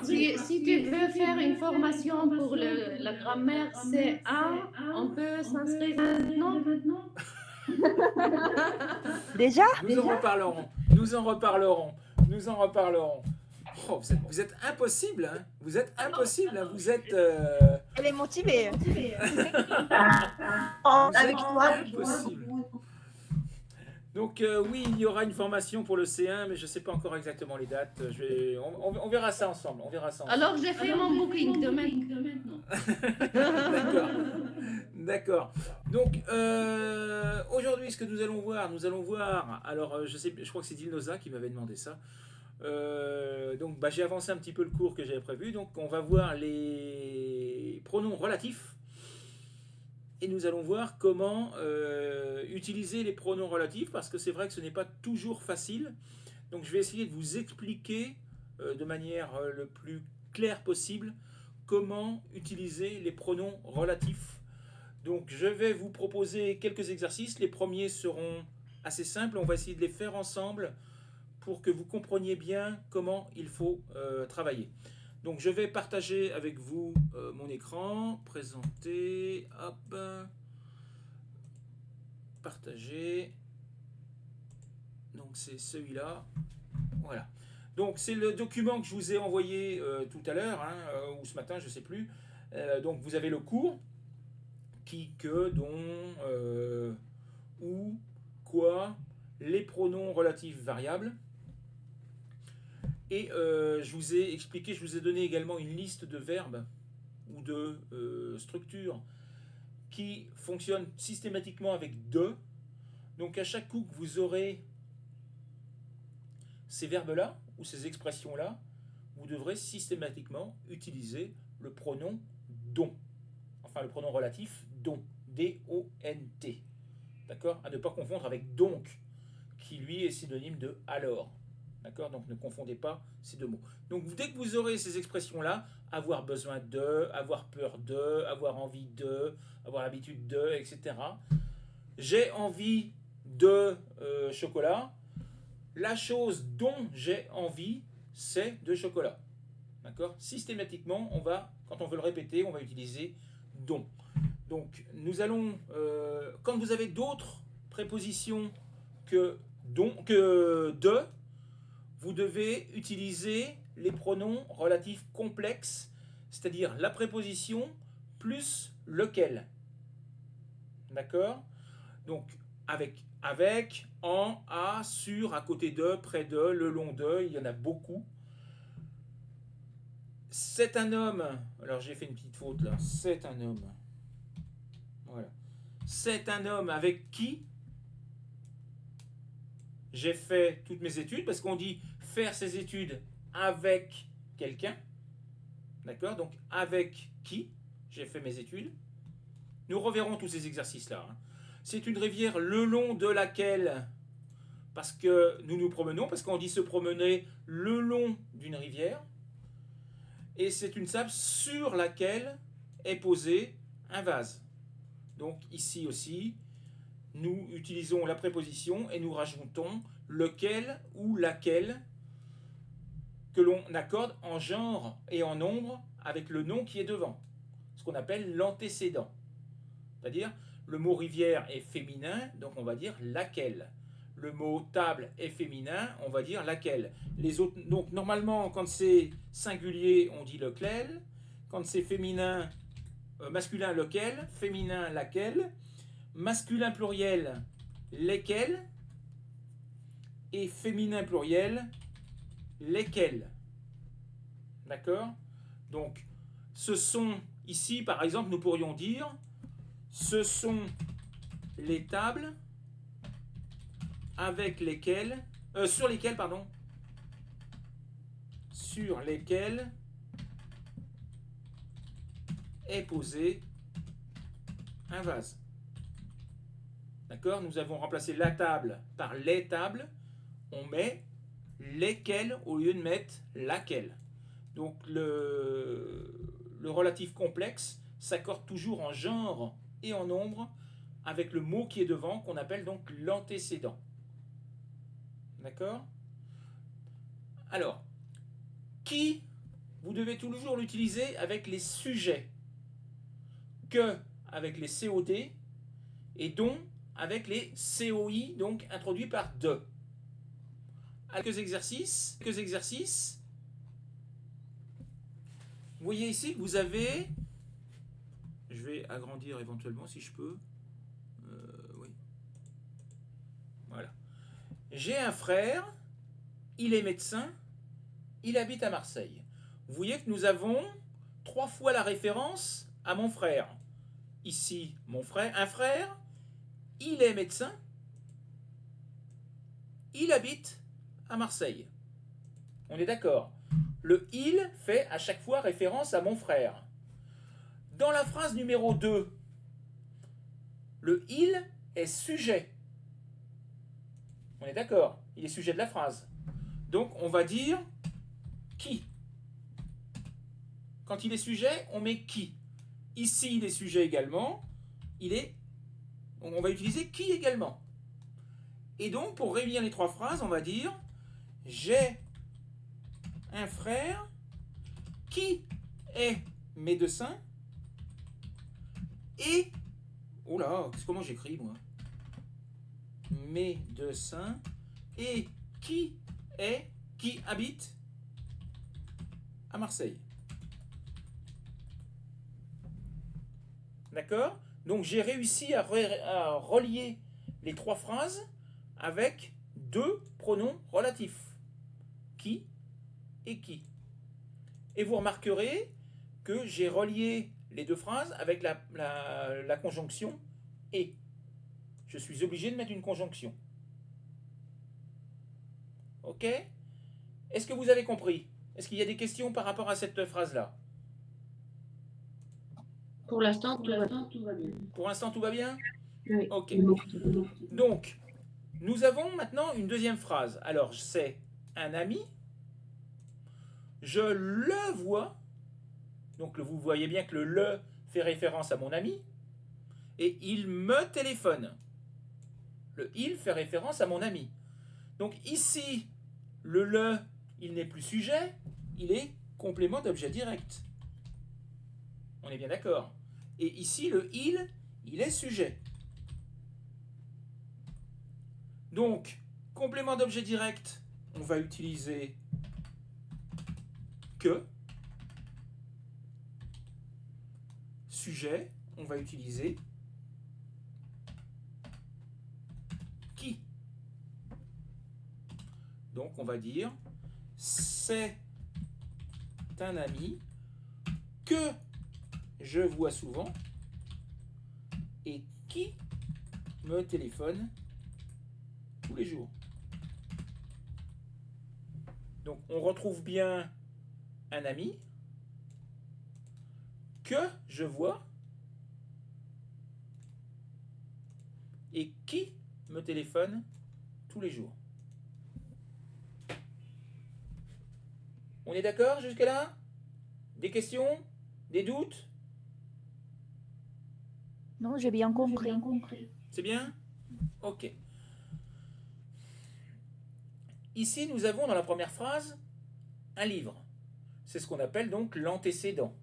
Si tu veux faire une formation pour la grammaire C1, on peut s'inscrire maintenant. Déjà? Nous en reparlerons. Nous en reparlerons. Nous en reparlerons. Oh, vous êtes impossible, hein. Vous êtes impossible, hein. Vous êtes... Elle est motivée. vous Avec êtes toi. impossible. Donc oui, il y aura une formation pour le C1, mais je ne sais pas encore exactement les dates. On verra ça ensemble. On verra ça ensemble. Alors, j'ai fait mon booking de maintenant. D'accord. D'accord. Donc aujourd'hui, ce que nous allons voir. Alors, je crois que c'est Dilnoza qui m'avait demandé ça. Donc, j'ai avancé un petit peu le cours que j'avais prévu. Donc, on va voir les pronoms relatifs. Et nous allons voir comment utiliser les pronoms relatifs, parce que c'est vrai que ce n'est pas toujours facile. Donc je vais essayer de vous expliquer de manière le plus claire possible comment utiliser les pronoms relatifs. Donc je vais vous proposer quelques exercices. Les premiers seront assez simples. On va essayer de les faire ensemble pour que vous compreniez bien comment il faut travailler. Donc je vais partager avec vous mon écran, présenter, hop, partager. Donc c'est celui-là, voilà. Donc c'est le document que je vous ai envoyé tout à l'heure, hein, ou ce matin, je ne sais plus. Donc vous avez le cours, qui, que, dont, où, quoi, les pronoms relatifs variables. Et je vous ai expliqué, je vous ai donné également une liste de verbes ou de structures qui fonctionnent systématiquement avec de. Donc à chaque coup que vous aurez ces verbes-là ou ces expressions-là, vous devrez systématiquement utiliser le pronom dont. Enfin le pronom relatif dont. D-O-N-T. D'accord? À ne pas confondre avec donc, qui lui est synonyme de alors. D'accord? Donc ne confondez pas ces deux mots. Donc dès que vous aurez ces expressions-là, avoir besoin de, avoir peur de, avoir envie de, avoir l'habitude de, etc. J'ai envie de chocolat. La chose dont j'ai envie, c'est de chocolat. D'accord? Systématiquement, quand on veut le répéter, on va utiliser dont. Donc nous allons, quand vous avez d'autres prépositions que de, vous devez utiliser les pronoms relatifs complexes, c'est-à-dire la préposition plus lequel. D'accord? Donc, avec, en, à, sur, à côté de, près de, le long de, il y en a beaucoup. C'est un homme, alors j'ai fait une petite faute là, c'est un homme. Voilà. C'est un homme avec qui j'ai fait toutes mes études, parce qu'on dit faire ses études avec quelqu'un. D'accord? Donc, avec qui j'ai fait mes études. Nous reverrons tous ces exercices-là. C'est une rivière le long de laquelle, parce que nous nous promenons, parce qu'on dit se promener le long d'une rivière, et c'est une sable sur laquelle est posé un vase. Donc ici aussi, nous utilisons la préposition et nous rajoutons lequel ou laquelle que l'on accorde en genre et en nombre avec le nom qui est devant, ce qu'on appelle l'antécédent. C'est-à-dire, le mot rivière est féminin, donc on va dire laquelle. Le mot table est féminin, on va dire laquelle. Les autres, donc normalement, quand c'est singulier, on dit lequel. Quand c'est féminin, masculin lequel, féminin laquelle, masculin pluriel lesquels, et féminin pluriel lesquels. D'accord? Donc, ce sont, ici par exemple, nous pourrions dire ce sont les tables avec lesquelles, sur lesquelles est posé un vase. D'accord? Nous avons remplacé la table par les tables. On met lesquelles au lieu de mettre laquelle. Donc le relatif complexe s'accorde toujours en genre et en nombre avec le mot qui est devant, qu'on appelle donc l'antécédent. D'accord? Alors, qui vous devez toujours l'utiliser avec les sujets. Que avec les COD et dont avec les COI, donc introduits par de. Quelques exercices. Vous voyez ici que vous avez, je vais agrandir éventuellement si je peux. Oui. Voilà. J'ai un frère, il est médecin, il habite à Marseille. Vous voyez que nous avons 3 fois la référence à mon frère. Ici, mon frère, un frère, il est médecin, il habite à Marseille. On est d'accord? Le il fait à chaque fois référence à mon frère. Dans la phrase numéro 2, le il est sujet. On est d'accord? Il est sujet de la phrase. Donc on va dire qui. Quand il est sujet, on met qui. Ici, il est sujet également. On va utiliser qui également. Et donc, pour réunir les 3 phrases, on va dire j'ai un frère qui est médecin et... Oh là, comment j'écris moi? Médecin et qui habite à Marseille. D'accord? Donc j'ai réussi à relier les 3 phrases avec 2 pronoms relatifs. Qui et qui. Et vous remarquerez que j'ai relié les 2 phrases avec la conjonction et. Je suis obligé de mettre une conjonction. Ok? Est-ce que vous avez compris? Est-ce qu'il y a des questions par rapport à cette phrase-là? Pour l'instant, tout va bien. Pour l'instant, tout va bien? Oui. Ok. Donc, nous avons maintenant une deuxième phrase. Alors, c'est un ami. Je le vois. Donc, vous voyez bien que le fait référence à mon ami. Et il me téléphone. Le il fait référence à mon ami. Donc, ici, le, il n'est plus sujet. Il est complément d'objet direct. On est bien d'accord. Et ici, le il est sujet. Donc, complément d'objet direct, on va utiliser que. Sujet, on va utiliser qui. Donc, on va dire c'est un ami que je vois souvent et qui me téléphone tous les jours. Donc on retrouve bien un ami que je vois et qui me téléphone tous les jours. On est d'accord jusque-là? Des questions? Des doutes? Non, j'ai bien compris. C'est bien? Ok. Ici, nous avons dans la première phrase un livre. C'est ce qu'on appelle donc l'antécédent.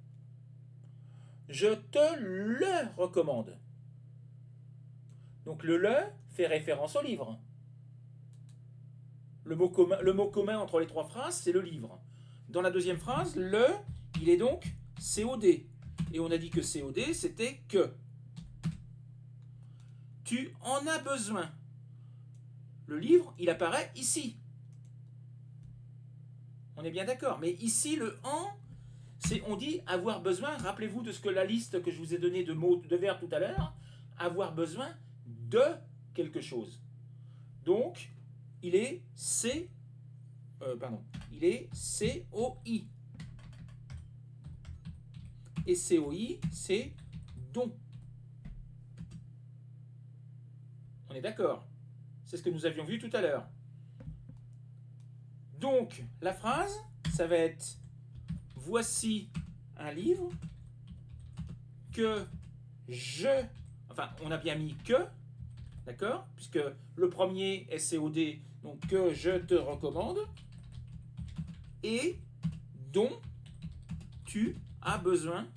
Je te le recommande. Donc le fait référence au livre. Le mot commun entre les 3 phrases, c'est le livre. Dans la deuxième phrase, il est donc COD. Et on a dit que COD, c'était que. Tu en as besoin. Le livre, il apparaît ici. On est bien d'accord. Mais ici, le en, on dit avoir besoin. Rappelez-vous de ce que la liste que je vous ai donnée de mots, de verbes tout à l'heure. Avoir besoin de quelque chose. Donc, il est il est COI. Et COI, c'est don. On est d'accord? C'est ce que nous avions vu tout à l'heure. Donc, la phrase, ça va être voici un livre que je... Enfin, on a bien mis que, d'accord? Puisque le premier est COD, donc que je te recommande. Et dont tu as besoin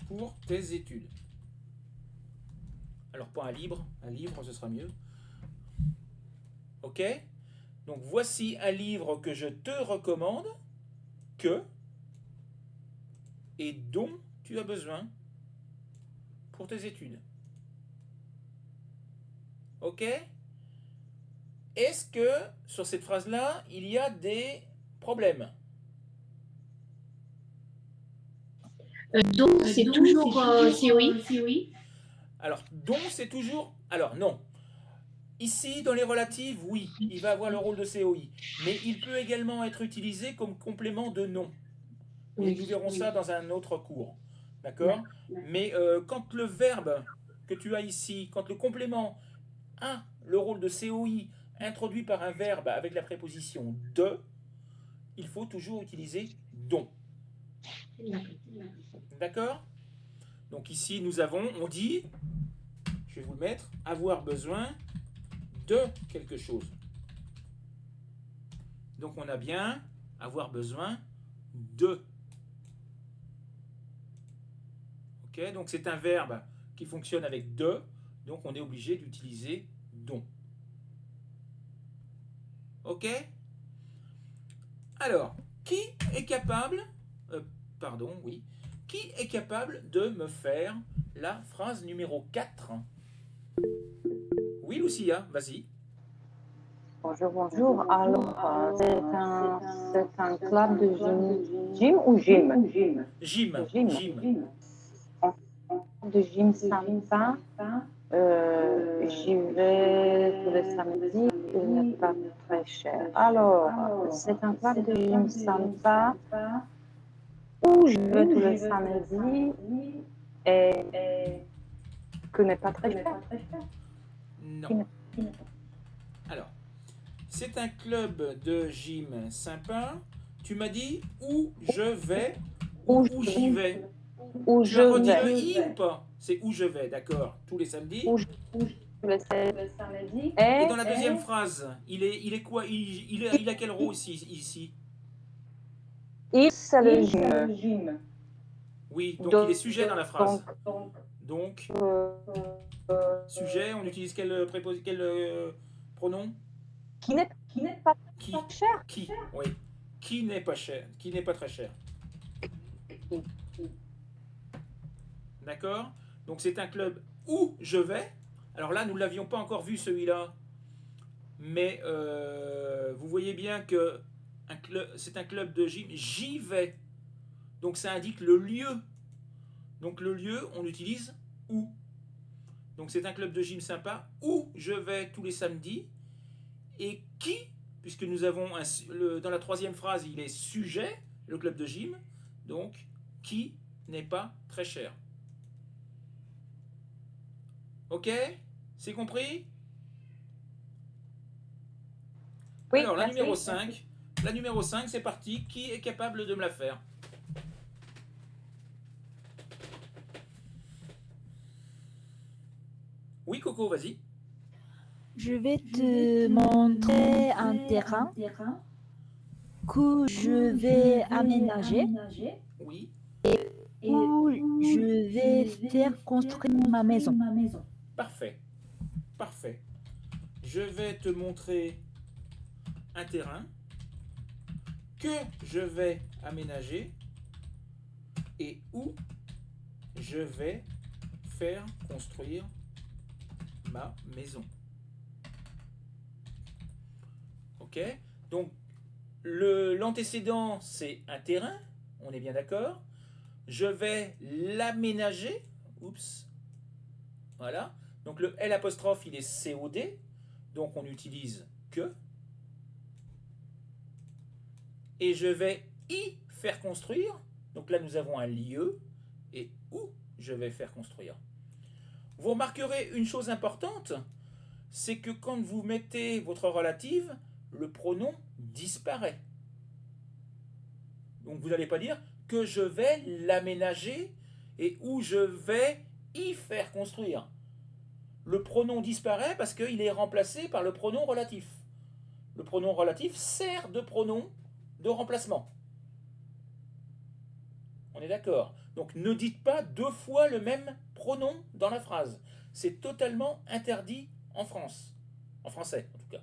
pour tes études. Alors pas un livre ce sera mieux. Ok? Donc voici un livre que je te recommande, que et dont tu as besoin pour tes études. Ok? Est-ce que sur cette phrase-là, il y a des problèmes? Donc, c'est toujours COI. Alors, dont c'est toujours... Alors, non. Ici, dans les relatives, oui, il va avoir le rôle de COI. Mais il peut également être utilisé comme complément de nom. Et nous verrons ça dans un autre cours. D'accord? Mais quand le verbe que tu as ici, quand le complément a le rôle de COI introduit par un verbe avec la préposition de, il faut toujours utiliser dont. D'accord? Donc ici, nous avons, on dit, je vais vous le mettre, avoir besoin de quelque chose. Donc on a bien avoir besoin de. Ok? Donc c'est un verbe qui fonctionne avec de, donc on est obligé d'utiliser dont. Ok? Alors, qui est capable, qui est capable de me faire la phrase numéro 4? Oui, Lucia, vas-y. Bonjour, bonjour. Alors, c'est un club de gym ou gym? Gym. De gym sympa. J'y vais tous les samedis. Il n'est pas très cher. Alors, c'est un club de gym sympa où je vais tous les samedis et que n'est pas très cher. Non. Alors, c'est un club de gym sympa. Tu m'as dit où je vais ou où j'y vais. Où Tu je as redit vais. le i ou pas? C'est où je vais, d'accord. Tous les samedis. Où je vais le samedi. Et dans la deuxième phrase, il est quoi? Il a quel rôle ici? Il, c'est le gym. Oui, donc il est sujet dans la phrase. Donc, sujet, on utilise quel pronom? Qui n'est pas Qui? cher. Qui? Oui. Qui n'est pas cher? Qui n'est pas très cher? D'accord? Donc c'est un club où je vais. Alors là, nous ne l'avions pas encore vu celui-là. Mais vous voyez bien que c'est un club de gym. J'y vais. Donc ça indique le lieu. Donc le lieu, on utilise où. Donc c'est un club de gym sympa où je vais tous les samedis. Et qui, puisque nous avons dans la troisième phrase, il est sujet, le club de gym. Donc qui n'est pas très cher. Ok? C'est compris? Oui, alors, la merci. numéro 5. La numéro 5, c'est parti. Qui est capable de me la faire? Oui, Coco, vas-y. Je vais te montrer un terrain que je vais aménager Oui. où je vais faire construire ma maison. Parfait. Parfait. Je vais te montrer un terrain que je vais aménager et où je vais faire construire ma maison. Ok? Donc, l'antécédent, c'est un terrain. On est bien d'accord? Je vais l'aménager. Oups. Voilà. Donc, le L', il est COD. Donc, on utilise que. Et je vais y faire construire. Donc là, nous avons un lieu. Et où je vais faire construire. Vous remarquerez une chose importante, c'est que quand vous mettez votre relative, le pronom disparaît. Donc vous n'allez pas dire que je vais l'aménager et où je vais y faire construire. Le pronom disparaît parce qu'il est remplacé par le pronom relatif. Le pronom relatif sert de pronom de remplacement. On est d'accord? Donc ne dites pas 2 fois le même pronom dans la phrase. C'est totalement interdit en France. En français, en tout cas.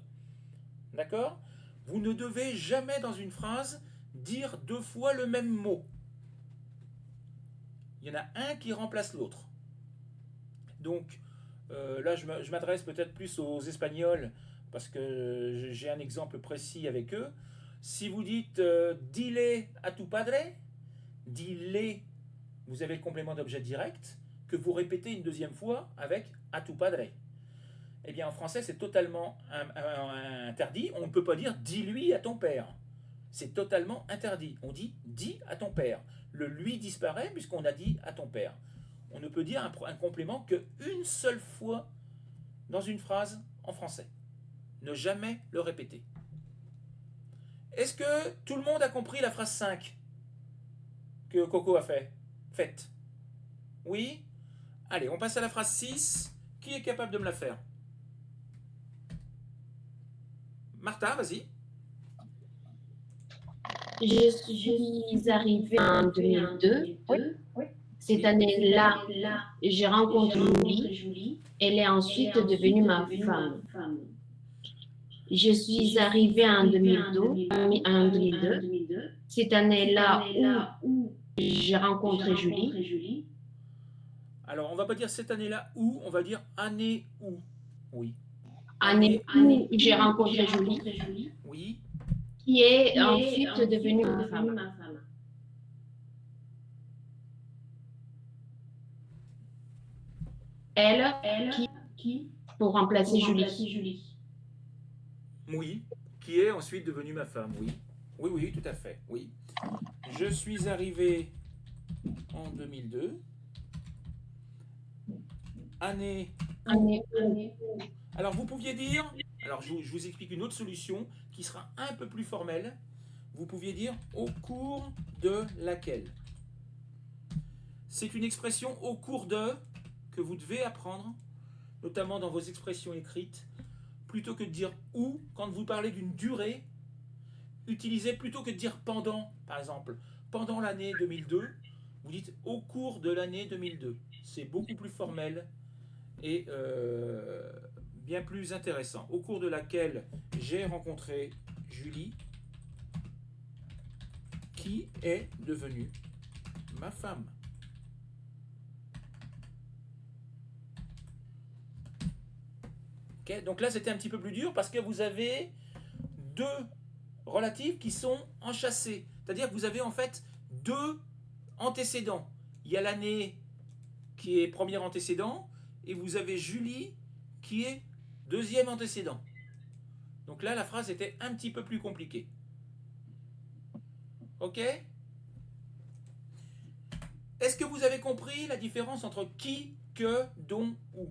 D'accord? Vous ne devez jamais dans une phrase dire 2 fois le même mot. Il y en a un qui remplace l'autre. Donc, là, je m'adresse peut-être plus aux Espagnols, parce que j'ai un exemple précis avec eux. Si vous dites dile a tu padre, dile, vous avez le complément d'objet direct, que vous répétez une deuxième fois avec a tu padre. Eh bien, en français, c'est totalement interdit. On ne peut pas dire dis-lui à ton père. C'est totalement interdit. On dit dis à ton père. Le lui disparaît puisqu'on a dit à ton père. On ne peut dire un complément qu'une seule fois dans une phrase en français. Ne jamais le répéter. Est-ce que tout le monde a compris la phrase 5 que Coco a faite? Oui? Allez, on passe à la phrase 6. Qui est capable de me la faire? Martha, vas-y. Je suis arrivée en 2002. Oui. Cette année-là, j'ai rencontré Julie. Elle est ensuite devenue ma femme. Je suis arrivée en 2002. Cette année-là où j'ai rencontré Julie. Alors, on va pas dire cette année-là où, on va dire année où. Oui. Année où j'ai rencontré Julie. Oui. Qui est ensuite devenue ma femme. Elle qui pour remplacer Julie. Oui. Qui est ensuite devenue ma femme, oui. Oui, tout à fait, oui. Je suis arrivé en 2002. Année. Alors, vous pouviez dire, alors je vous explique une autre solution qui sera un peu plus formelle. Vous pouviez dire au cours de laquelle. C'est une expression au cours de que vous devez apprendre, notamment dans vos expressions écrites. Plutôt que de dire où, quand vous parlez d'une durée, utilisez plutôt que de dire pendant, par exemple, pendant l'année 2002, vous dites au cours de l'année 2002. C'est beaucoup plus formel et bien plus intéressant. Au cours de laquelle j'ai rencontré Julie, qui est devenue ma femme. Okay, donc là, c'était un petit peu plus dur parce que vous avez 2 relatifs qui sont enchâssés. C'est-à-dire que vous avez en fait 2 antécédents. Il y a l'année qui est premier antécédent et vous avez Julie qui est deuxième antécédent. Donc là, la phrase était un petit peu plus compliquée. Ok? Est-ce que vous avez compris la différence entre qui, que, dont, où?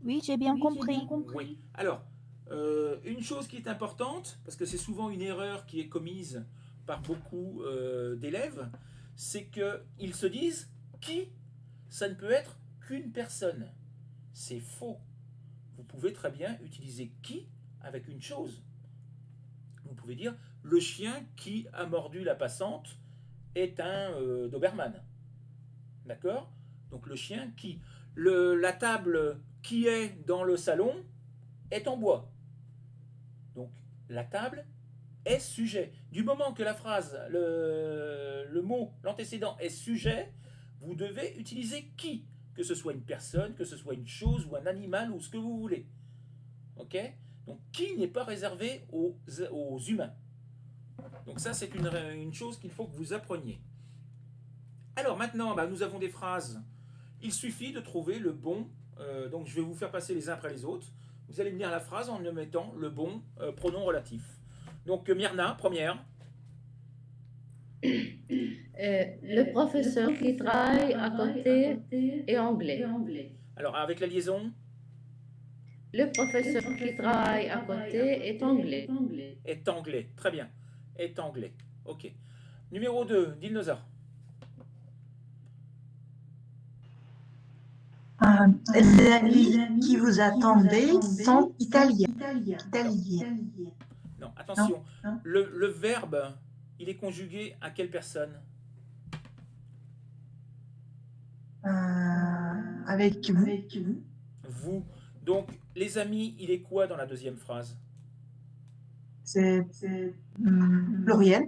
Oui, j'ai bien compris. Oui. Alors, une chose qui est importante, parce que c'est souvent une erreur qui est commise par beaucoup d'élèves, c'est qu'ils se disent qui, ça ne peut être qu'une personne. C'est faux. Vous pouvez très bien utiliser qui avec une chose. Vous pouvez dire le chien qui a mordu la passante est un Doberman. D'accord? Donc le chien qui. La table qui est dans le salon est en bois. Donc la table est sujet. Du moment que la phrase, le mot, l'antécédent est sujet, vous devez utiliser qui, que ce soit une personne, que ce soit une chose ou un animal ou ce que vous voulez. Ok? Donc qui n'est pas réservé aux humains. Donc ça, c'est une chose qu'il faut que vous appreniez. Alors maintenant, nous avons des phrases. Il suffit de trouver le bon. Donc je vais vous faire passer les uns après les autres. Vous allez me lire la phrase en mettant le bon pronom relatif. Donc Myrna, première. Le professeur qui travaille à côté est anglais. Alors avec la liaison. Le professeur qui travaille à côté est anglais. Est anglais, très bien. Est anglais, ok. Numéro 2, Dilnoza. Les amis qui vous attendaient sont italiens. Non, attention. Le verbe, il est conjugué à quelle personne? Avec vous. Vous. Donc, les amis, il est quoi dans la deuxième phrase? C'est pluriel.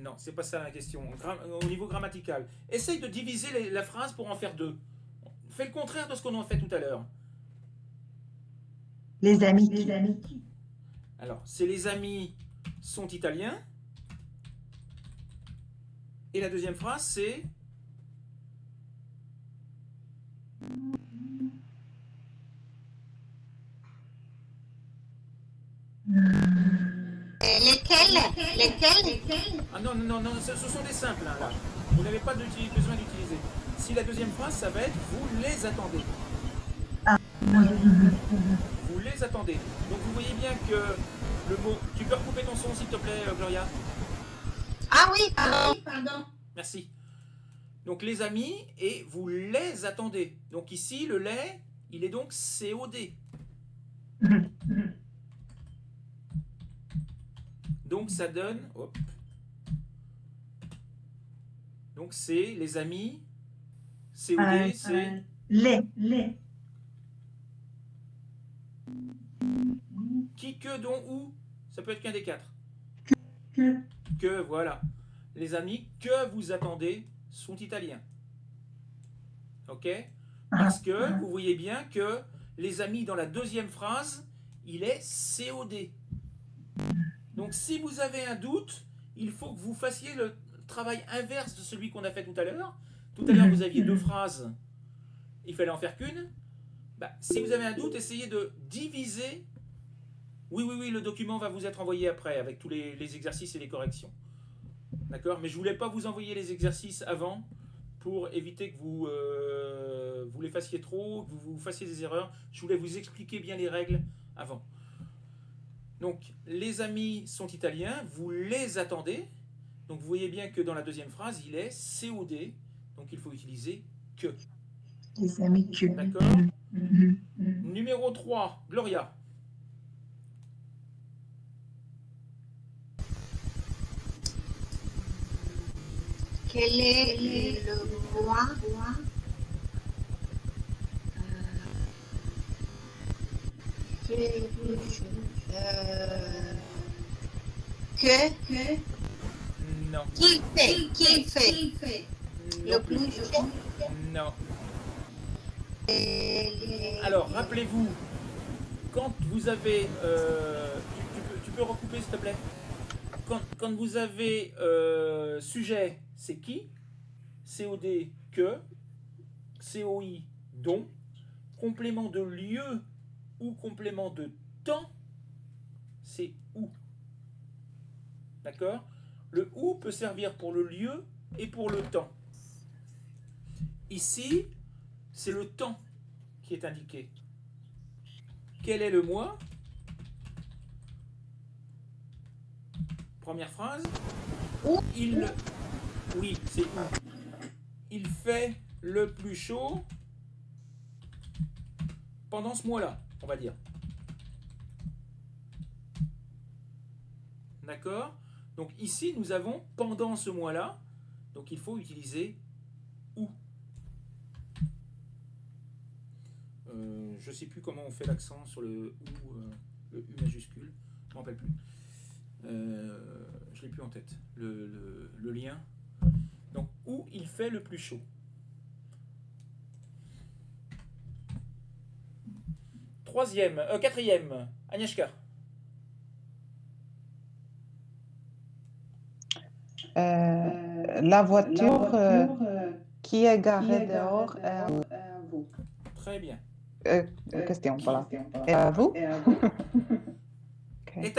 Non, c'est pas ça la question. Au niveau grammatical. Essaye de diviser la phrase pour en faire deux. Fais le contraire de ce qu'on a fait tout à l'heure. Les amis. Alors, c'est les amis sont italiens. Et la deuxième phrase, c'est... Lesquels? Ah non, ce sont des simples, hein, là. Vous n'avez pas besoin d'utiliser. Si la deuxième phrase, ça va être vous les attendez. Vous les attendez. Donc vous voyez bien que le mot... Tu peux recouper ton son, s'il te plaît, Gloria? Ah oui, pardon. Merci. Donc les amis, et vous les attendez. Donc ici, le lait, il est donc COD. Donc ça donne... Hop. Donc c'est les amis. COD, c'est... Les. Qui, que, dont, où. Ça peut être qu'un des quatre. Que. Que, voilà. Les amis que vous attendez sont italiens. Ok? Parce que vous voyez bien que les amis dans la deuxième phrase, il est COD. Donc si vous avez un doute, il faut que vous fassiez le travail inverse de celui qu'on a fait tout à l'heure. Tout à l'heure, vous aviez deux phrases. Il fallait en faire qu'une. Si vous avez un doute, essayez de diviser. Oui, le document va vous être envoyé après avec tous les exercices et les corrections. D'accord? Mais je ne voulais pas vous envoyer les exercices avant pour éviter que vous les fassiez trop, que vous fassiez des erreurs. Je voulais vous expliquer bien les règles avant. Donc, les amis sont italiens, vous les attendez. Donc, vous voyez bien que dans la deuxième phrase, il est COD. Donc, il faut utiliser que. Les amis que. D'accord? Numéro 3, Gloria. Quel est le mois que Non. qui fait le plus chaud? Non. Alors, rappelez-vous, quand vous avez... tu peux recouper, s'il te plaît? Quand vous avez sujet, c'est qui? COD, que. COI, dont. Complément de lieu ou complément de temps, c'est où. D'accord? Le où peut servir pour le lieu et pour le temps. Ici, c'est le temps qui est indiqué. Quel est le mois? Première phrase. Oui, c'est où. Il fait le plus chaud pendant ce mois-là, on va dire. D'accord? Donc ici, nous avons pendant ce mois-là. Donc il faut utiliser où. Je ne sais plus comment on fait l'accent sur le ou, le U majuscule. Je ne m'en rappelle plus. Je ne l'ai plus en tête. Le lien. Donc, où il fait le plus chaud. Quatrième, Agnieszka. La voiture qui est garée dehors est à vous. Très bien. Question, voilà. Est à vous? Est à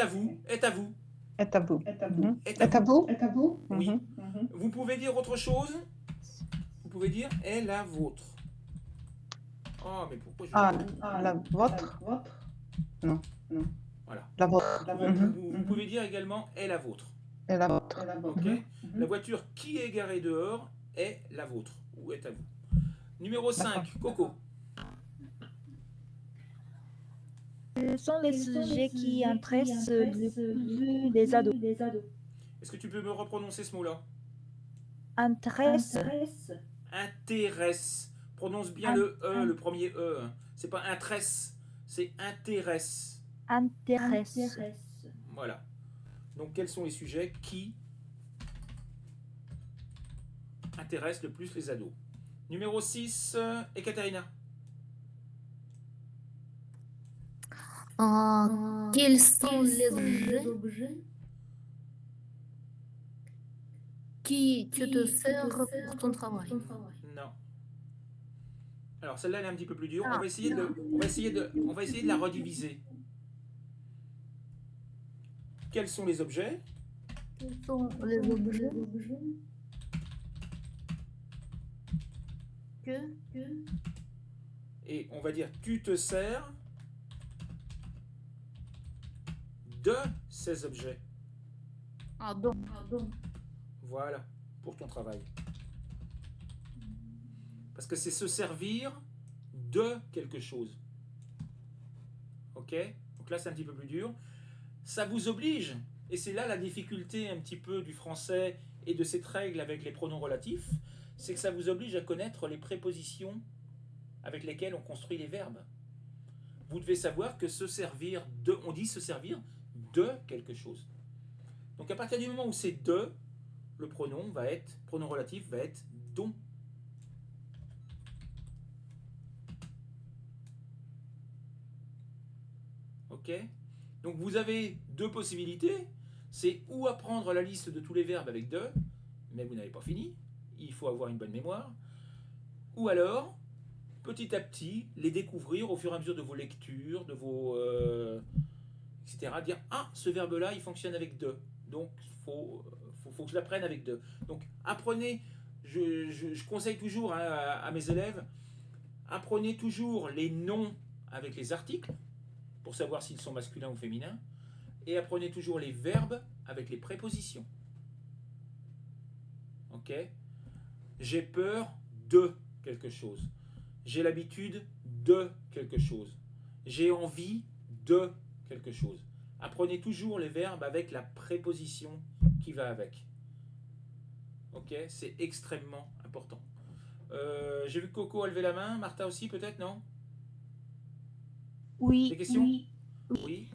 vous. Est à vous. Est à vous. Est à vous? Oui. Vous pouvez dire autre chose? Vous pouvez dire est la vôtre. Oh, mais pourquoi je... La vôtre? Non. Voilà. La vôtre. Vous pouvez dire également est la vôtre. Et la vôtre. Ok. La voiture qui est garée dehors est la vôtre ou est à vous. Numéro 5, Coco. Ce sont les sujets qui intéressent le plus les ados. Est-ce que tu peux me reprononcer ce mot-là? Intéresse, Intéresse. Prononce bien le E, le premier E. C'est pas intresse, c'est intéresse. intéresse. Voilà. Donc, quels sont les sujets qui intéressent le plus les ados? Numéro 6, Ekaterina. Quels sont les objets qui tu te sers pour ton travail? Non. Alors, celle-là, elle est un petit peu plus dure. On va essayer de la rediviser. Quels sont les objets? Quels sont les objets que Et on va dire tu te sers de ces objets. donc Voilà, pour ton travail. Parce que c'est se servir de quelque chose. Ok? Donc là, c'est un petit peu plus dur. Ça vous oblige, et c'est là la difficulté un petit peu du français et de cette règle avec les pronoms relatifs, c'est que ça vous oblige à connaître les prépositions avec lesquelles on construit les verbes. Vous devez savoir que se servir de, on dit se servir de quelque chose. Donc à partir du moment où c'est de, le pronom relatif va être dont. Ok? Donc vous avez deux possibilités. C'est ou apprendre la liste de tous les verbes avec de, mais vous n'avez pas fini. Il faut avoir une bonne mémoire. Ou alors, petit à petit, les découvrir au fur et à mesure de vos lectures, de vos... etc. Dire, ah, ce verbe-là, il fonctionne avec de. Donc, faut que je l'apprenne avec de. Donc, apprenez, je conseille toujours à mes élèves, apprenez toujours les noms avec les articles, pour savoir s'ils sont masculins ou féminins, et apprenez toujours les verbes avec les prépositions. Ok? J'ai peur de quelque chose. J'ai l'habitude de quelque chose. J'ai envie de quelque chose. Apprenez toujours les verbes avec la préposition qui va avec. Ok? C'est extrêmement important. J'ai vu Coco a levé la main. Martha aussi peut-être, non? Oui, Des questions? oui.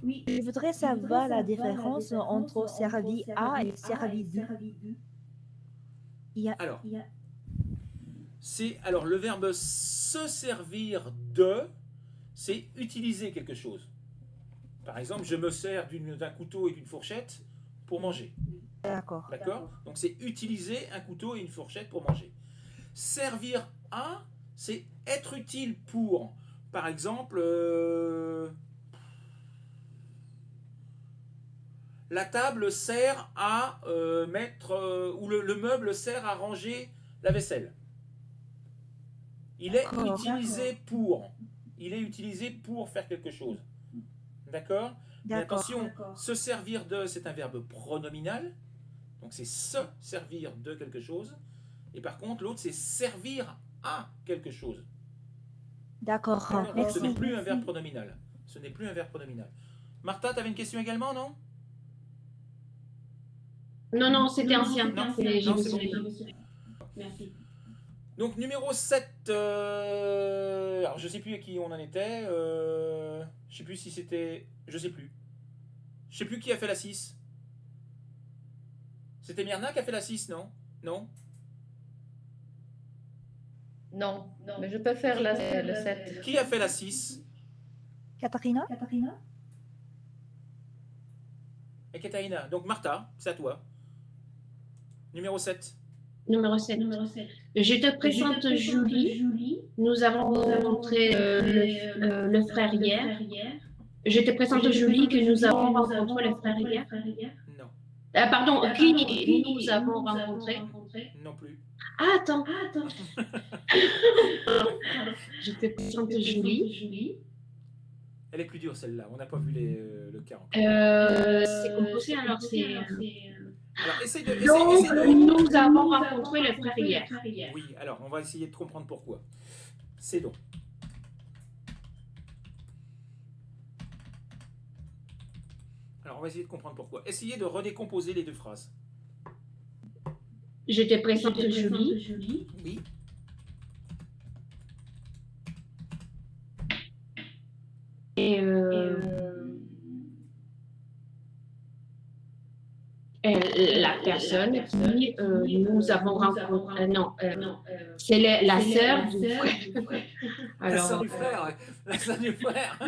Oui. Je voudrais savoir la différence entre servi A et servi 2. Alors, le verbe se servir de, c'est utiliser quelque chose. Par exemple, je me sers d'un couteau et d'une fourchette pour manger. D'accord. D'accord? Donc, c'est utiliser un couteau et une fourchette pour manger. Servir à, c'est être utile pour, par exemple, la table sert à mettre, ou le meuble sert à ranger la vaisselle. Il est utilisé pour. Il est utilisé pour faire quelque chose. D'accord? Mais attention, se servir de, c'est un verbe pronominal. Donc c'est se servir de quelque chose. Et par contre, l'autre, c'est servir à quelque chose. D'accord. Donc, Merci. ce n'est plus un verbe pronominal. Ce n'est plus un verbe pronominal. Martha, tu avais une question également, non? Non, c'était ancien. Non, C'est non, bon. Merci. Donc numéro 7, alors je sais plus à qui on en était, je sais plus si c'était, je sais plus qui a fait la 6. C'était Myrna qui a fait la 6, non? Non? Non, mais je peux faire le 7. Qui a fait la 6? Katharina? Et Katharina. Donc Martha, c'est à toi. Numéro 7. Numéro 7. Je te présente Julie. Nous avons rencontré le frère hier. Je te présente Julie que nous avons rencontré le frère hier. Non. Pardon, qui nous avons rencontré? Non plus. Ah, attends. Je te présente Julie. Elle est plus dure celle-là, on n'a pas vu le cas encore. C'est composé, alors c'est... Alors, essaye de... Donc, nous avons rencontré le frère hier. Oui, alors, on va essayer de comprendre pourquoi. C'est donc. Alors, on va essayer de comprendre pourquoi. Essayez de redécomposer les deux phrases. J'étais présente Julie. Oui. Et la personne qui nous avons rencontré. Non, c'est la sœur du frère. La sœur Alors, du frère, ouais. La sœur du frère.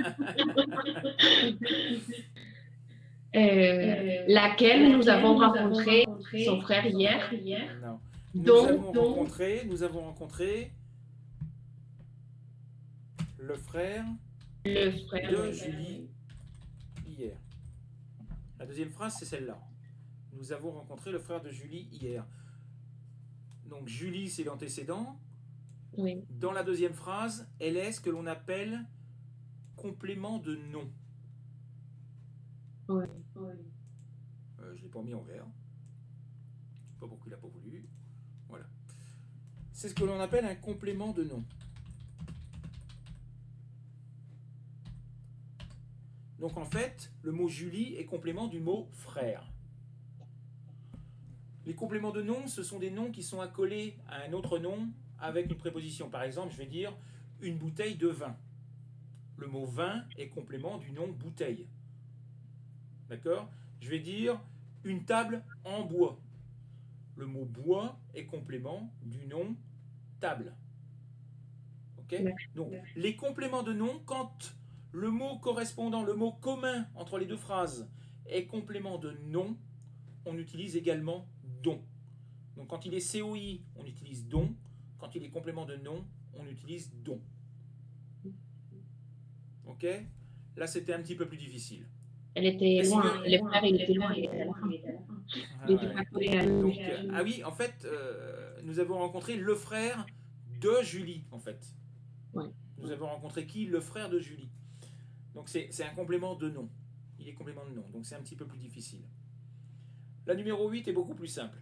laquelle nous avons rencontré son frère hier. Non. Nous avons rencontré le frère de Julie hier. La deuxième phrase, c'est celle-là. Nous avons rencontré le frère de Julie hier. Donc Julie, c'est l'antécédent. Oui. Dans la deuxième phrase, elle est ce que l'on appelle complément de nom. Oui. Je ne l'ai pas mis en vert. Je ne sais pas pourquoi il n'a pas voulu. Voilà. C'est ce que l'on appelle un complément de nom. Donc en fait, le mot Julie est complément du mot frère. Les compléments de nom, ce sont des noms qui sont accolés à un autre nom avec une préposition. Par exemple, je vais dire une bouteille de vin. Le mot vin est complément du nom bouteille. D'accord? Je vais dire une table en bois. Le mot bois est complément du nom table. Ok? Donc, les compléments de nom, quand le mot correspondant, le mot commun entre les deux phrases est complément de nom, on utilise également don. Donc, quand il est COI, on utilise don. Quand il est complément de nom, on utilise don. Ok? Là, c'était un petit peu plus difficile. Elle était loin. Le frère, il était loin. Il était à la fin. Il était pas collé à nous. Donc, ah oui, en fait, nous avons rencontré le frère de Julie, en fait. Ouais. Nous avons rencontré qui? Le frère de Julie. Donc, c'est un complément de nom. Il est complément de nom, donc c'est un petit peu plus difficile. La numéro 8 est beaucoup plus simple.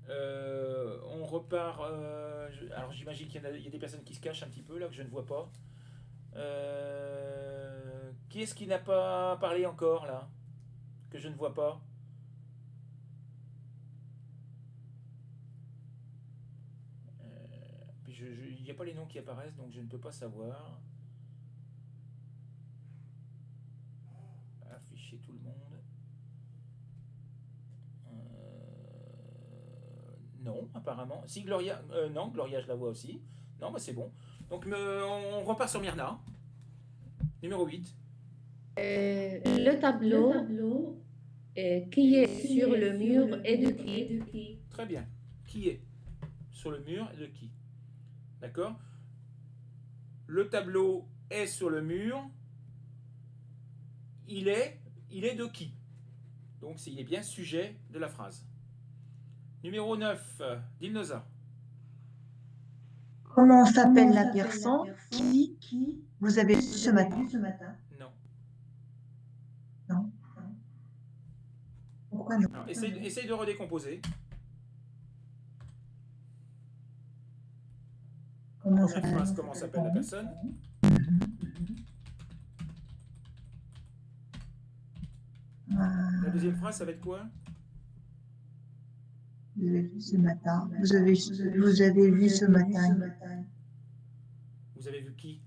On repart... alors, j'imagine qu'il y a des personnes qui se cachent un petit peu, là, que je ne vois pas. Qui est-ce qui n'a pas parlé encore, là? Que je ne vois pas? Il n'y a pas les noms qui apparaissent, donc je ne peux pas savoir. Afficher tout le monde. Non, apparemment. Si, Gloria... non, Gloria, je la vois aussi. Non, bah c'est bon. Donc, on repart sur Myrna. Numéro 8. Le tableau qui est sur le mur est de qui? Très bien. Qui est sur le mur et de qui? D'accord? Le tableau est sur le mur. Il est de qui? Donc, il est bien sujet de la phrase. Numéro 9. Dilnoza. Comment s'appelle la personne qui vous avez vu ce matin? Non. Non. Pourquoi non? Alors, essaye de redécomposer. Comment Première phrase, comment s'appelle la personne? La deuxième phrase, ça va être quoi? Vous avez vu ce matin. Vous avez vu ce matin. Vous avez vu qui?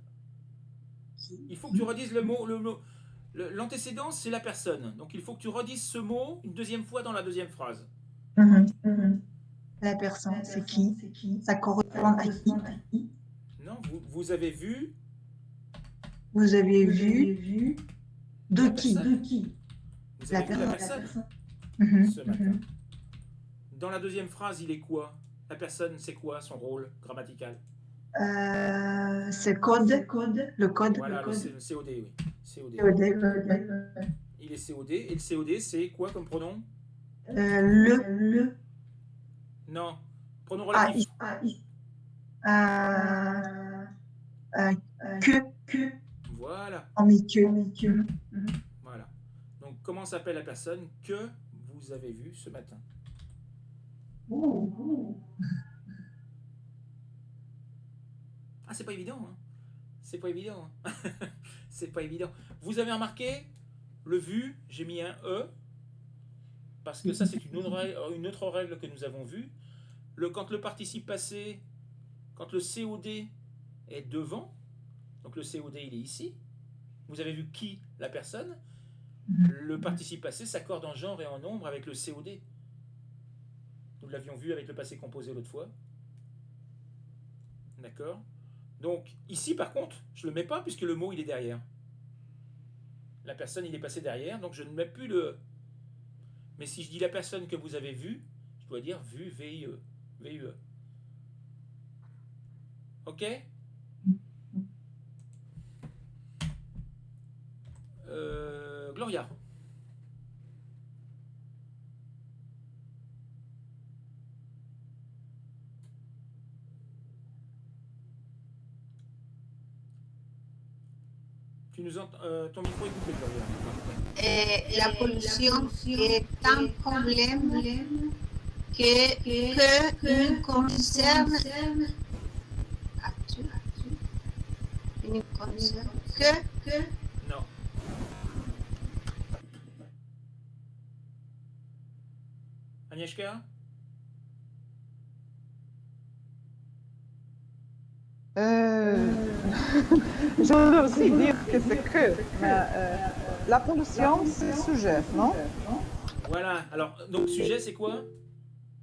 Il faut que tu redises le mot. L'antécédent, c'est la personne. Donc il faut que tu redises ce mot une deuxième fois dans la deuxième phrase. La personne, c'est qui? Ça correspond à qui? Non, vous avez vu. Vous avez vu de qui? Vous avez vu la personne ce matin. Dans la deuxième phrase, il est quoi? La personne, c'est quoi son rôle grammatical? C'est le code. Voilà, le COD, oui. COD. Il est COD. Et le COD, c'est quoi comme pronom? Non. Pronom relatif. Que. Voilà. On met que. Voilà. Donc, comment s'appelle la personne que vous avez vue ce matin? Ah, c'est pas évident, hein. C'est pas évident. Hein. C'est pas évident. Vous avez remarqué, Le vu, j'ai mis un E, parce que ça, c'est une autre règle que nous avons vue. Quand le participe passé, quand le COD est devant, donc le COD, il est ici, vous avez vu qui, la personne, le participe passé s'accorde en genre et en nombre avec le COD. Nous l'avions vu avec le passé composé l'autre fois. D'accord? Donc, ici, par contre, je ne le mets pas puisque le mot, il est derrière. La personne, il est passé derrière, donc je ne mets plus le E. Mais si je dis la personne que vous avez vue, je dois dire vu, VIE. VUE. Ok? Gloria. Tu nous ton micro est coupé, Gloria. La pollution est un problème que nous concerne. Qui nous concerne que. Non. Agnieszka? Je veux aussi dire que c'est que, mais la pollution, c'est sujet, non? Voilà. Alors, donc, sujet, c'est quoi?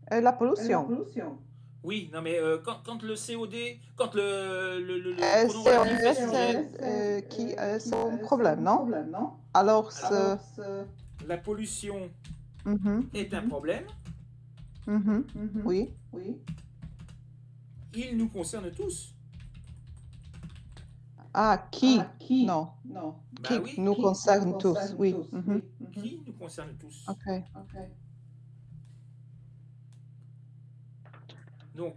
La pollution. Oui, non, mais quand le COD, quand le pronom C'est relatif est sujet, qui c'est un problème, non? Alors, la pollution Mhm, est un problème. oui. Il nous concerne tous. Ah, qui? Non. Bah oui. Qui nous concerne tous, oui. Qui nous concerne tous. Ok. Donc,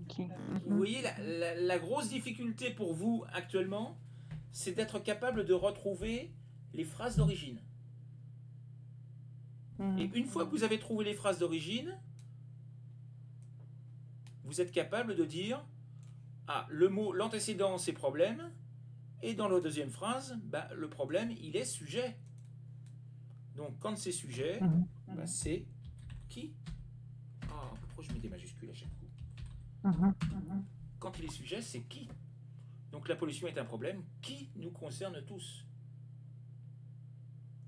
Qui? vous voyez, la grosse difficulté pour vous actuellement, c'est d'être capable de retrouver les phrases d'origine. Et une fois que vous avez trouvé les phrases d'origine, vous êtes capable de dire ah, le mot, l'antécédent, c'est problème, et dans la deuxième phrase, bah, le problème, il est sujet. Donc, quand c'est sujet, bah, c'est qui? Ah, pourquoi je mets des majuscules à chaque coup? Quand il est sujet, c'est qui? Donc, la pollution est un problème qui nous concerne tous.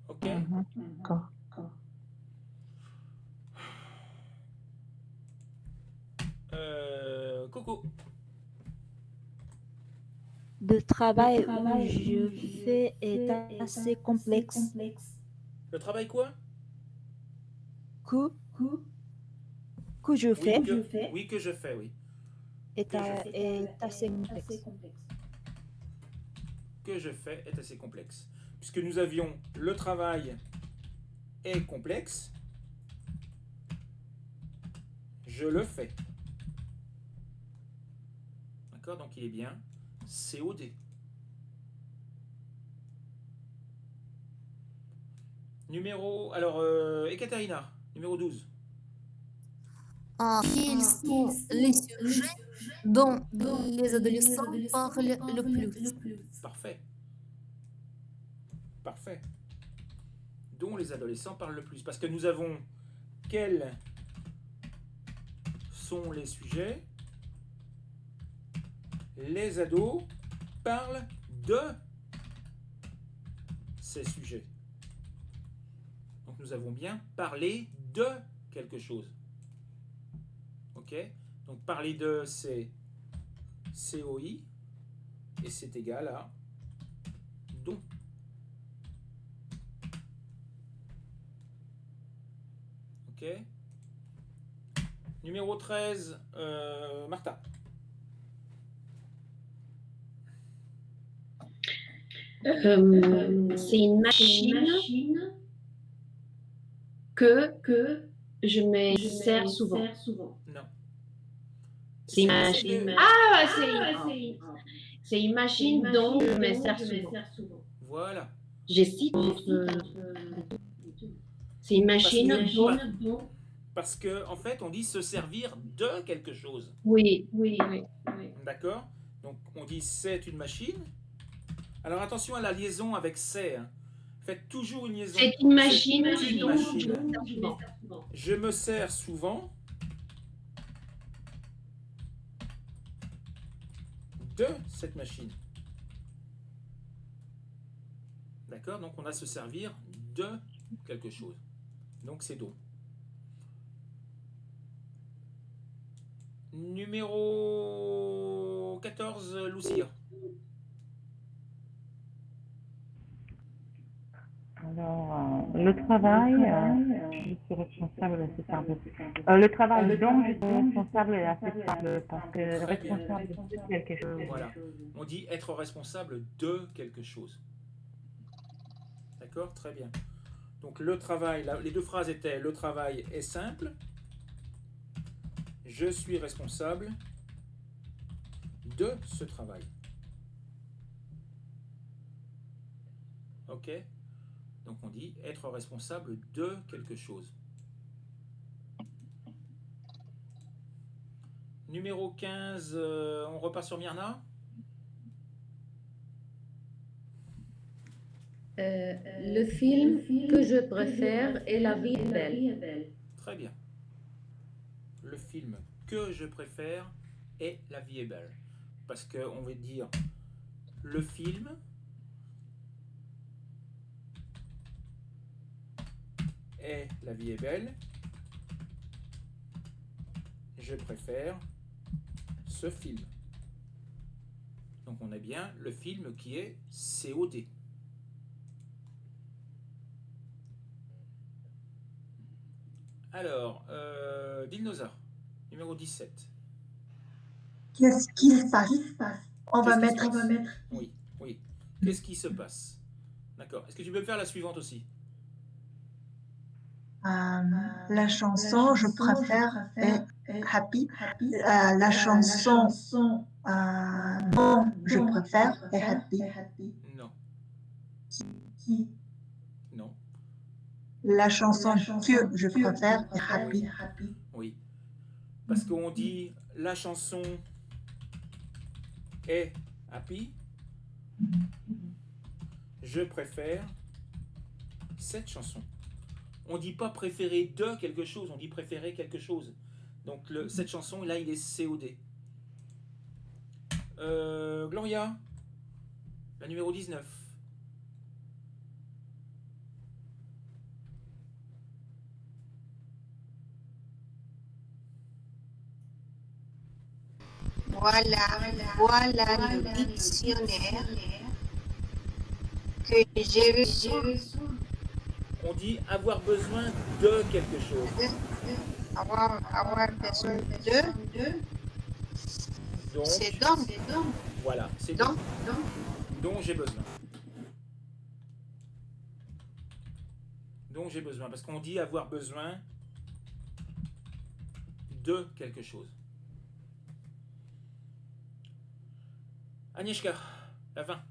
Ok? D'accord. Coco. Le travail où je fais est assez complexe. Le travail quoi? Que je fais Oui, que je fais, oui. est assez complexe. Que je fais est assez complexe. Puisque nous avions le travail est complexe, je le fais. D'accord? Donc il est bien COD. Numéro... Alors, Ekaterina, numéro 12. Quels sont les sujets dont les adolescents parlent le plus? Parfait. Parfait. Dont les adolescents parlent le plus. Parce que nous avons quels sont les sujets. Les ados parlent de ces sujets. Donc nous avons bien parlé de quelque chose. Ok? Donc parler de, c'est COI et c'est égal à dont. Ok? Numéro 13, Martha. C'est une machine que je me sers souvent. Non. C'est une machine. Ah, c'est une machine dont je me sers souvent. Voilà. Je cite. C'est une machine dont. Parce que en fait, on dit se servir de quelque chose. Oui. D'accord? Donc on dit c'est une machine. Alors attention à la liaison avec c'est. Hein. Faites toujours une liaison. C'est une machine C'est une dont machine. je me sers souvent. Je me sers souvent de cette machine. D'accord? Donc on a se servir de quelque chose. Donc c'est dont. Numéro 14, Lucia. Alors, le travail, je suis responsable, c'est simple. Le travail dont je suis responsable est assez simple parce que Très bien. responsable de quelque chose. Voilà. On dit être responsable de quelque chose. D'accord? Très bien. Donc le travail, les deux phrases étaient le travail est simple. Je suis responsable de ce travail. Ok? Donc on dit être responsable de quelque chose. Numéro 15, on repart sur Myrna. Le film que je préfère est La vie est belle. Très bien. Le film que je préfère est La vie est belle. Parce qu'on veut dire le film est La vie est belle. Je préfère ce film. Donc on a bien le film qui est COD. Alors, Dilnoza, numéro 17. Qu'est-ce qui se passe? On va Qu'est-ce qui se mettre. passe? Oui, oui. Qu'est-ce qui se passe? D'accord. Est-ce que tu peux me faire la suivante aussi? La chanson, je préfère est Happy. La chanson dont je préfère est Happy. Non. Non. La chanson que je préfère est Happy. Oui. Parce qu'on dit la chanson est happy. Je préfère cette chanson. On dit pas préférer de quelque chose, on dit préférer quelque chose. Donc cette chanson là, il est COD. Gloria, la numéro 19. Voilà le dictionnaire que j'ai reçu. On dit avoir besoin de quelque chose. Avoir besoin de. Donc, C'est donc. voilà, c'est Donc. dont j'ai besoin. Dont j'ai besoin. Parce qu'on dit avoir besoin de quelque chose. Agnieszka, la fin.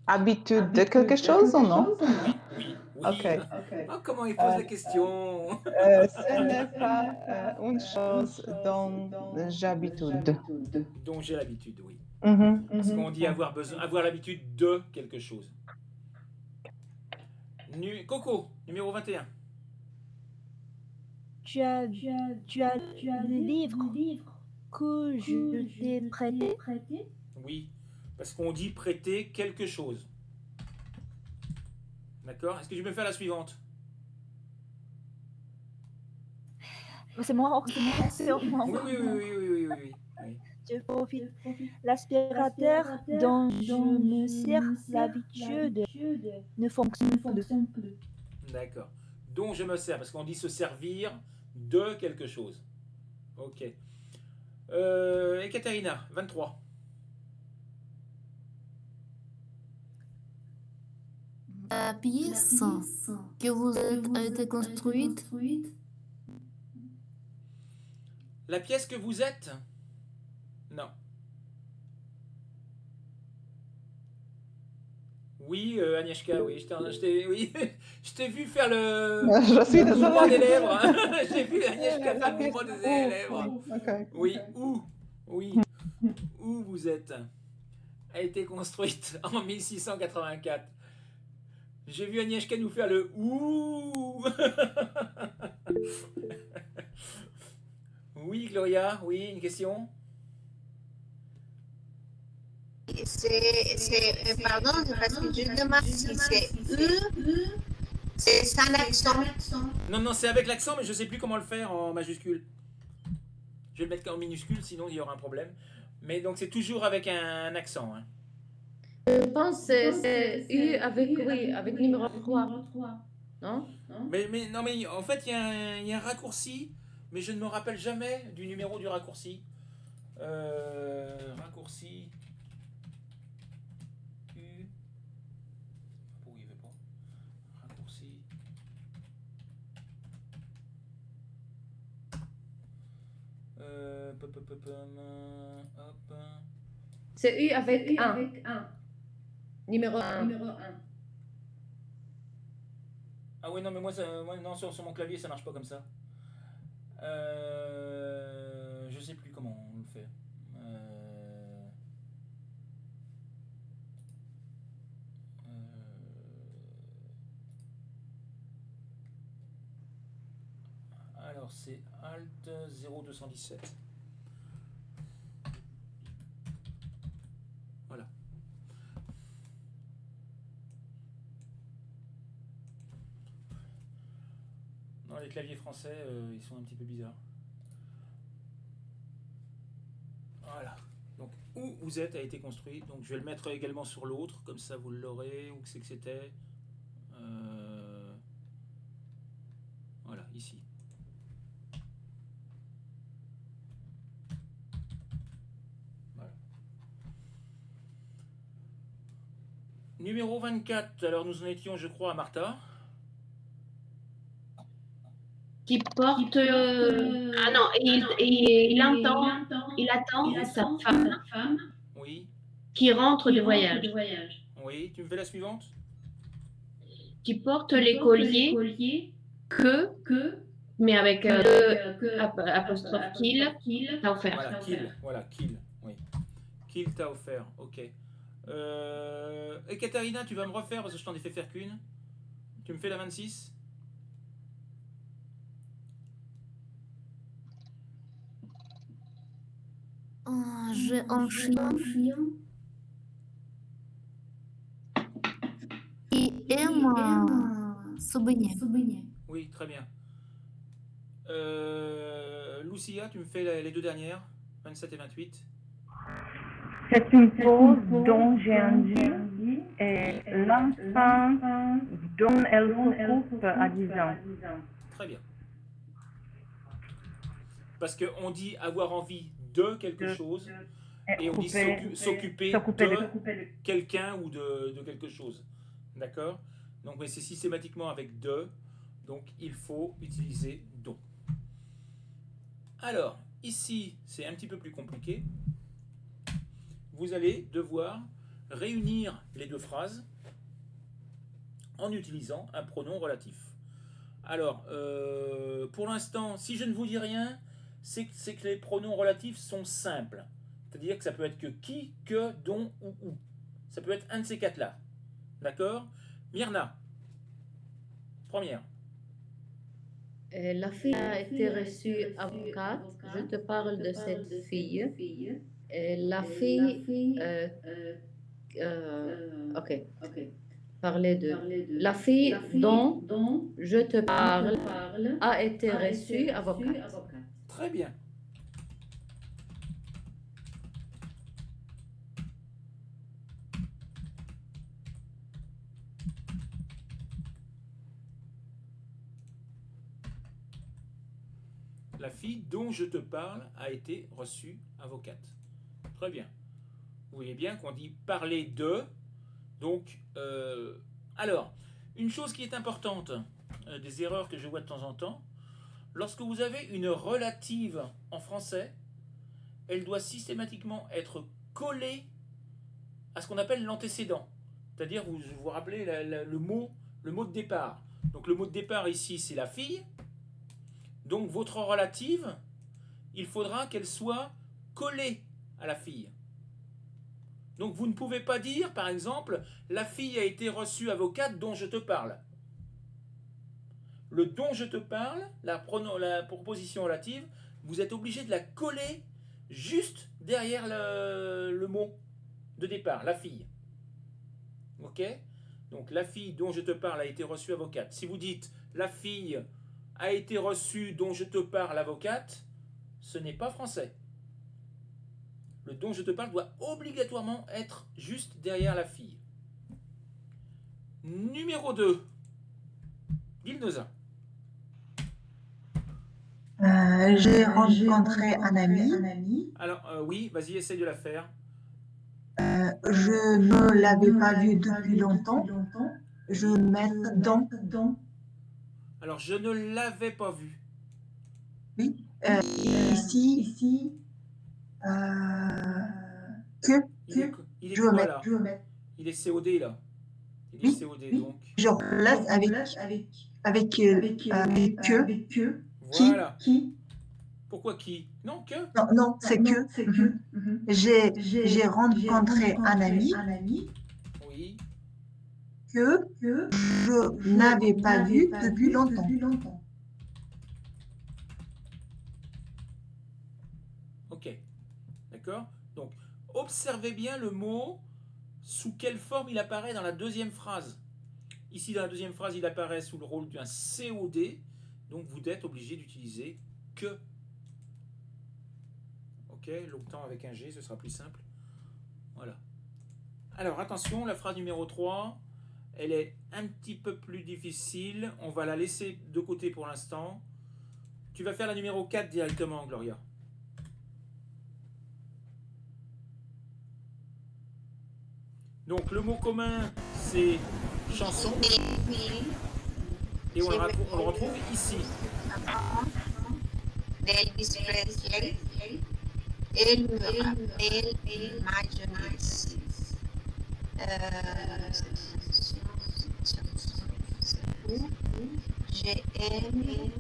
Habitude de quelque chose ou non? Oui. Ok. Ah, comment il pose la question? Ce n'est pas une chose dont j'habitude. Dont j'ai l'habitude, oui. Mhm, Parce mhm. qu'on dit avoir l'habitude de quelque chose. Coco, numéro 21. Tu as le livre que je t'ai prêté. Oui, parce qu'on dit prêter quelque chose. D'accord? Est-ce que tu peux faire la suivante? C'est moi, c'est moi. Oui. Je profite. L'aspirateur dont je me sers l'habitude ne fonctionne plus. D'accord. Dont je me sers, parce qu'on dit se servir de quelque chose. Ok. Et Katharina, 23. La pièce que vous êtes a été construite. La pièce que vous êtes? Non. Oui, Agnieszka, oui. Je t'ai vu faire le Je suis mouvement des désolée. lèvres. J'ai vu Agnieszka faire le mouvement des lèvres. Ok. Oui, où? Oui. Où vous êtes? a été construite en 1684. J'ai vu Agnieszka nous faire le ouh. Oui, Gloria, oui, une question? Pardon, parce que je demande si c'est U, c'est sans accent. Non, non, c'est avec l'accent, mais je ne sais plus comment le faire en majuscule. Je vais le mettre en minuscule, sinon il y aura un problème. Mais donc c'est toujours avec un accent. Hein. Je pense que c'est U avec, oui, avec numéro 3. Non? Mais non, mais en fait, il y a un raccourci, mais je ne me rappelle jamais du numéro du raccourci. Raccourci U. Pourquoi il n'y avait pas? Raccourci. Hop. C'est U avec 1. Numéro 1. Ah ouais, non, mais moi non, sur mon clavier, ça marche pas comme ça. Je sais plus comment on le fait. Alors, c'est Alt 0217. Voilà. Non, les claviers français, ils sont un petit peu bizarres. Voilà. Donc, où vous êtes a été construit. Donc, je vais le mettre également sur l'autre, comme ça vous l'aurez. Où c'est que c'était Voilà, ici. Voilà. Numéro 24. Alors, nous en étions, je crois, à Martha. Qui porte. Ah non, il attend sa femme Oui. qui rentre de voyage. Oui, tu me fais la suivante. Qui porte les colliers que, mais avec apostrophe qu'il t'a offert. Voilà, qu'il, oui. Qu'il t'a offert, ok. Et Katharina, tu vas me refaire parce que je t'en ai fait faire qu'une. Tu me fais la 26? J'ai un chien qui aime se baigner. Oui, très bien. Lucia, tu me fais les deux dernières, 27 et 28. C'est une pause dont j'ai envie et l'enfant dont elle s'occupe à 10 ans. Très bien. Parce qu'on dit avoir envie de quelque chose et on dit s'occuper de quelqu'un ou de quelque chose. D'accord? Donc, mais c'est systématiquement avec de, donc il faut utiliser dont. Alors, ici, c'est un petit peu plus compliqué. Vous allez devoir réunir les deux phrases en utilisant un pronom relatif. Alors, pour l'instant, si je ne vous dis rien, c'est que les pronoms relatifs sont simples. C'est-à-dire que ça peut être que qui, que, dont ou où. Ça peut être un de ces quatre-là. D'accord? Myrna, première. La fille a été reçue avocate. Je te parle de cette fille. La fille, ok. Parler de. La fille dont je te parle a été reçue avocate. Très bien. La fille dont je te parle a été reçue avocate. Très bien. Vous voyez bien qu'on dit parler de. Donc, alors, une chose qui est importante, des erreurs que je vois de temps en temps, lorsque vous avez une relative en français, elle doit systématiquement être collée à ce qu'on appelle l'antécédent. C'est-à-dire, vous vous rappelez le mot de départ. Donc, le mot de départ ici, c'est la fille. Donc, votre relative, il faudra qu'elle soit collée à la fille. Donc vous ne pouvez pas dire, par exemple, la fille a été reçue avocate dont je te parle. Le dont je te parle, la proposition relative, vous êtes obligé de la coller juste derrière le mot de départ, la fille. Ok? Donc la fille dont je te parle a été reçue avocate. Si vous dites la fille a été reçue dont je te parle avocate, ce n'est pas français. Le dont je te parle doit obligatoirement être juste derrière la fille. Numéro 2. Dilnoza. J'ai rencontré un ami. Alors, oui, vas-y, essaye de la faire. Je ne l'avais pas vu depuis longtemps. Je vais mettre dans. Alors, je ne l'avais pas vu. Oui. Ici. Il est je vais quoi, mettre. là? Il est COD, là. Il est COD, donc. Je remplace avec que. Voilà. Qui. Pourquoi qui? Non, que. Non, c'est que. J'ai rencontré un ami. Oui. Que je n'avais pas vu depuis longtemps. Ok. D'accord? Donc, observez bien le mot, sous quelle forme il apparaît dans la deuxième phrase. Ici, dans la deuxième phrase, il apparaît sous le rôle d'un COD. Donc, vous êtes obligé d'utiliser que. Ok? Longtemps avec un G, ce sera plus simple. Voilà. Alors, attention, la phrase numéro 3, elle est un petit peu plus difficile. On va la laisser de côté pour l'instant. Tu vas faire la numéro 4 directement, Gloria. Donc, le mot commun, c'est chanson. Et on le retrouve ici. Elvis Presley. Il me rappelle ma jeunesse. J'ai aimé.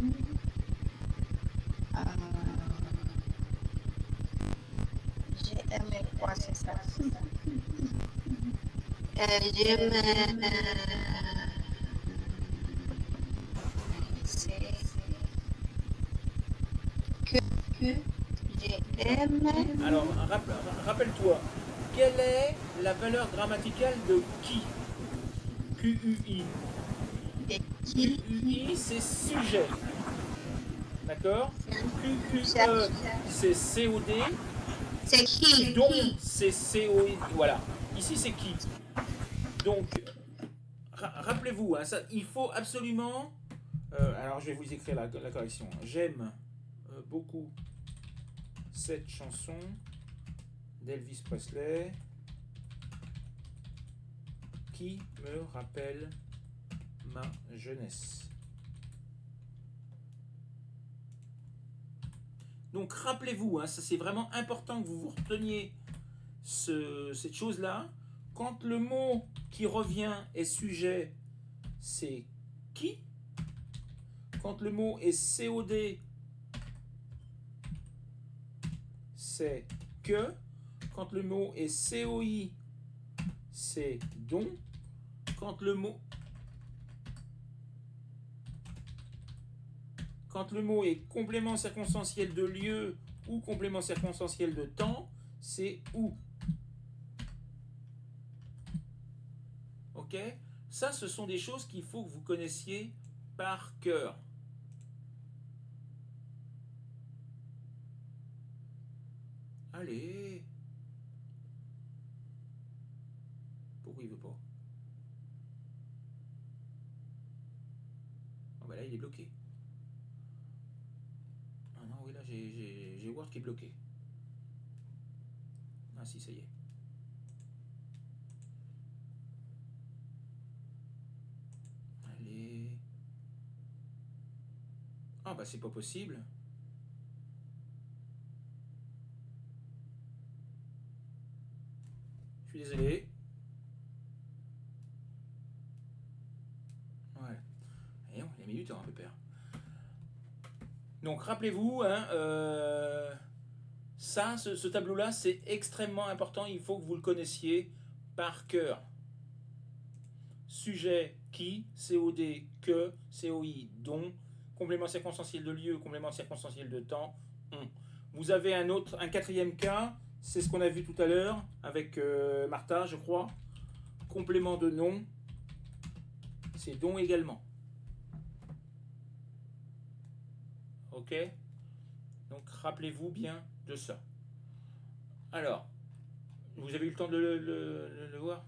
J'ai aimé quoi, c'est ça? J'aime. Alors, rappelle-toi, quelle est la valeur grammaticale de qui? QUI. QUI, c'est sujet. D'accord? QUE, c'est COD. C'est qui? Donc, c'est COD. Voilà. Ici, c'est qui? Donc, rappelez-vous, hein, ça, il faut absolument... alors, je vais vous écrire la correction. J'aime beaucoup cette chanson d'Elvis Presley qui me rappelle ma jeunesse. Donc rappelez-vous, hein, ça c'est vraiment important que vous reteniez cette chose-là. Quand le mot qui revient est sujet, c'est qui. Quand le mot est COD, c'est que. Quand le mot est COI, c'est dont. Quand le mot est complément circonstanciel de lieu ou complément circonstanciel de temps, c'est où. Ok? Ça, ce sont des choses qu'il faut que vous connaissiez par cœur. Allez. Pourquoi il veut pas? Oh bah là, il est bloqué. Ah non, oui, là, j'ai Word qui est bloqué. Ah si, ça y est. Allez. Ah bah c'est pas possible. Je suis désolé. Voilà. Et on a mis du temps, Pépère. Donc rappelez-vous, hein, ça, ce tableau-là, c'est extrêmement important. Il faut que vous le connaissiez par cœur. Sujet, qui, COD, que, COI, dont, complément circonstanciel de lieu, complément circonstanciel de temps, on. Vous avez un quatrième cas, c'est ce qu'on a vu tout à l'heure avec Martha, je crois. Complément de nom, c'est don également. Ok? Donc rappelez-vous bien de ça. Alors, vous avez eu le temps de le voir?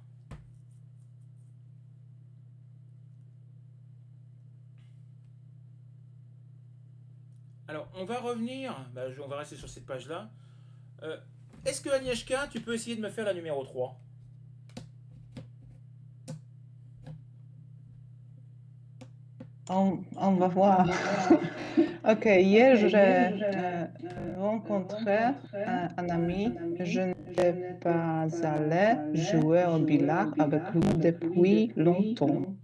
Alors, on va revenir, on va rester sur cette page-là. Est-ce que Agnieszka, tu peux essayer de me faire la numéro 3? On va voir. Ok, hier j'ai rencontré un ami. Je n'étais pas allée jouer au billard avec lui depuis longtemps.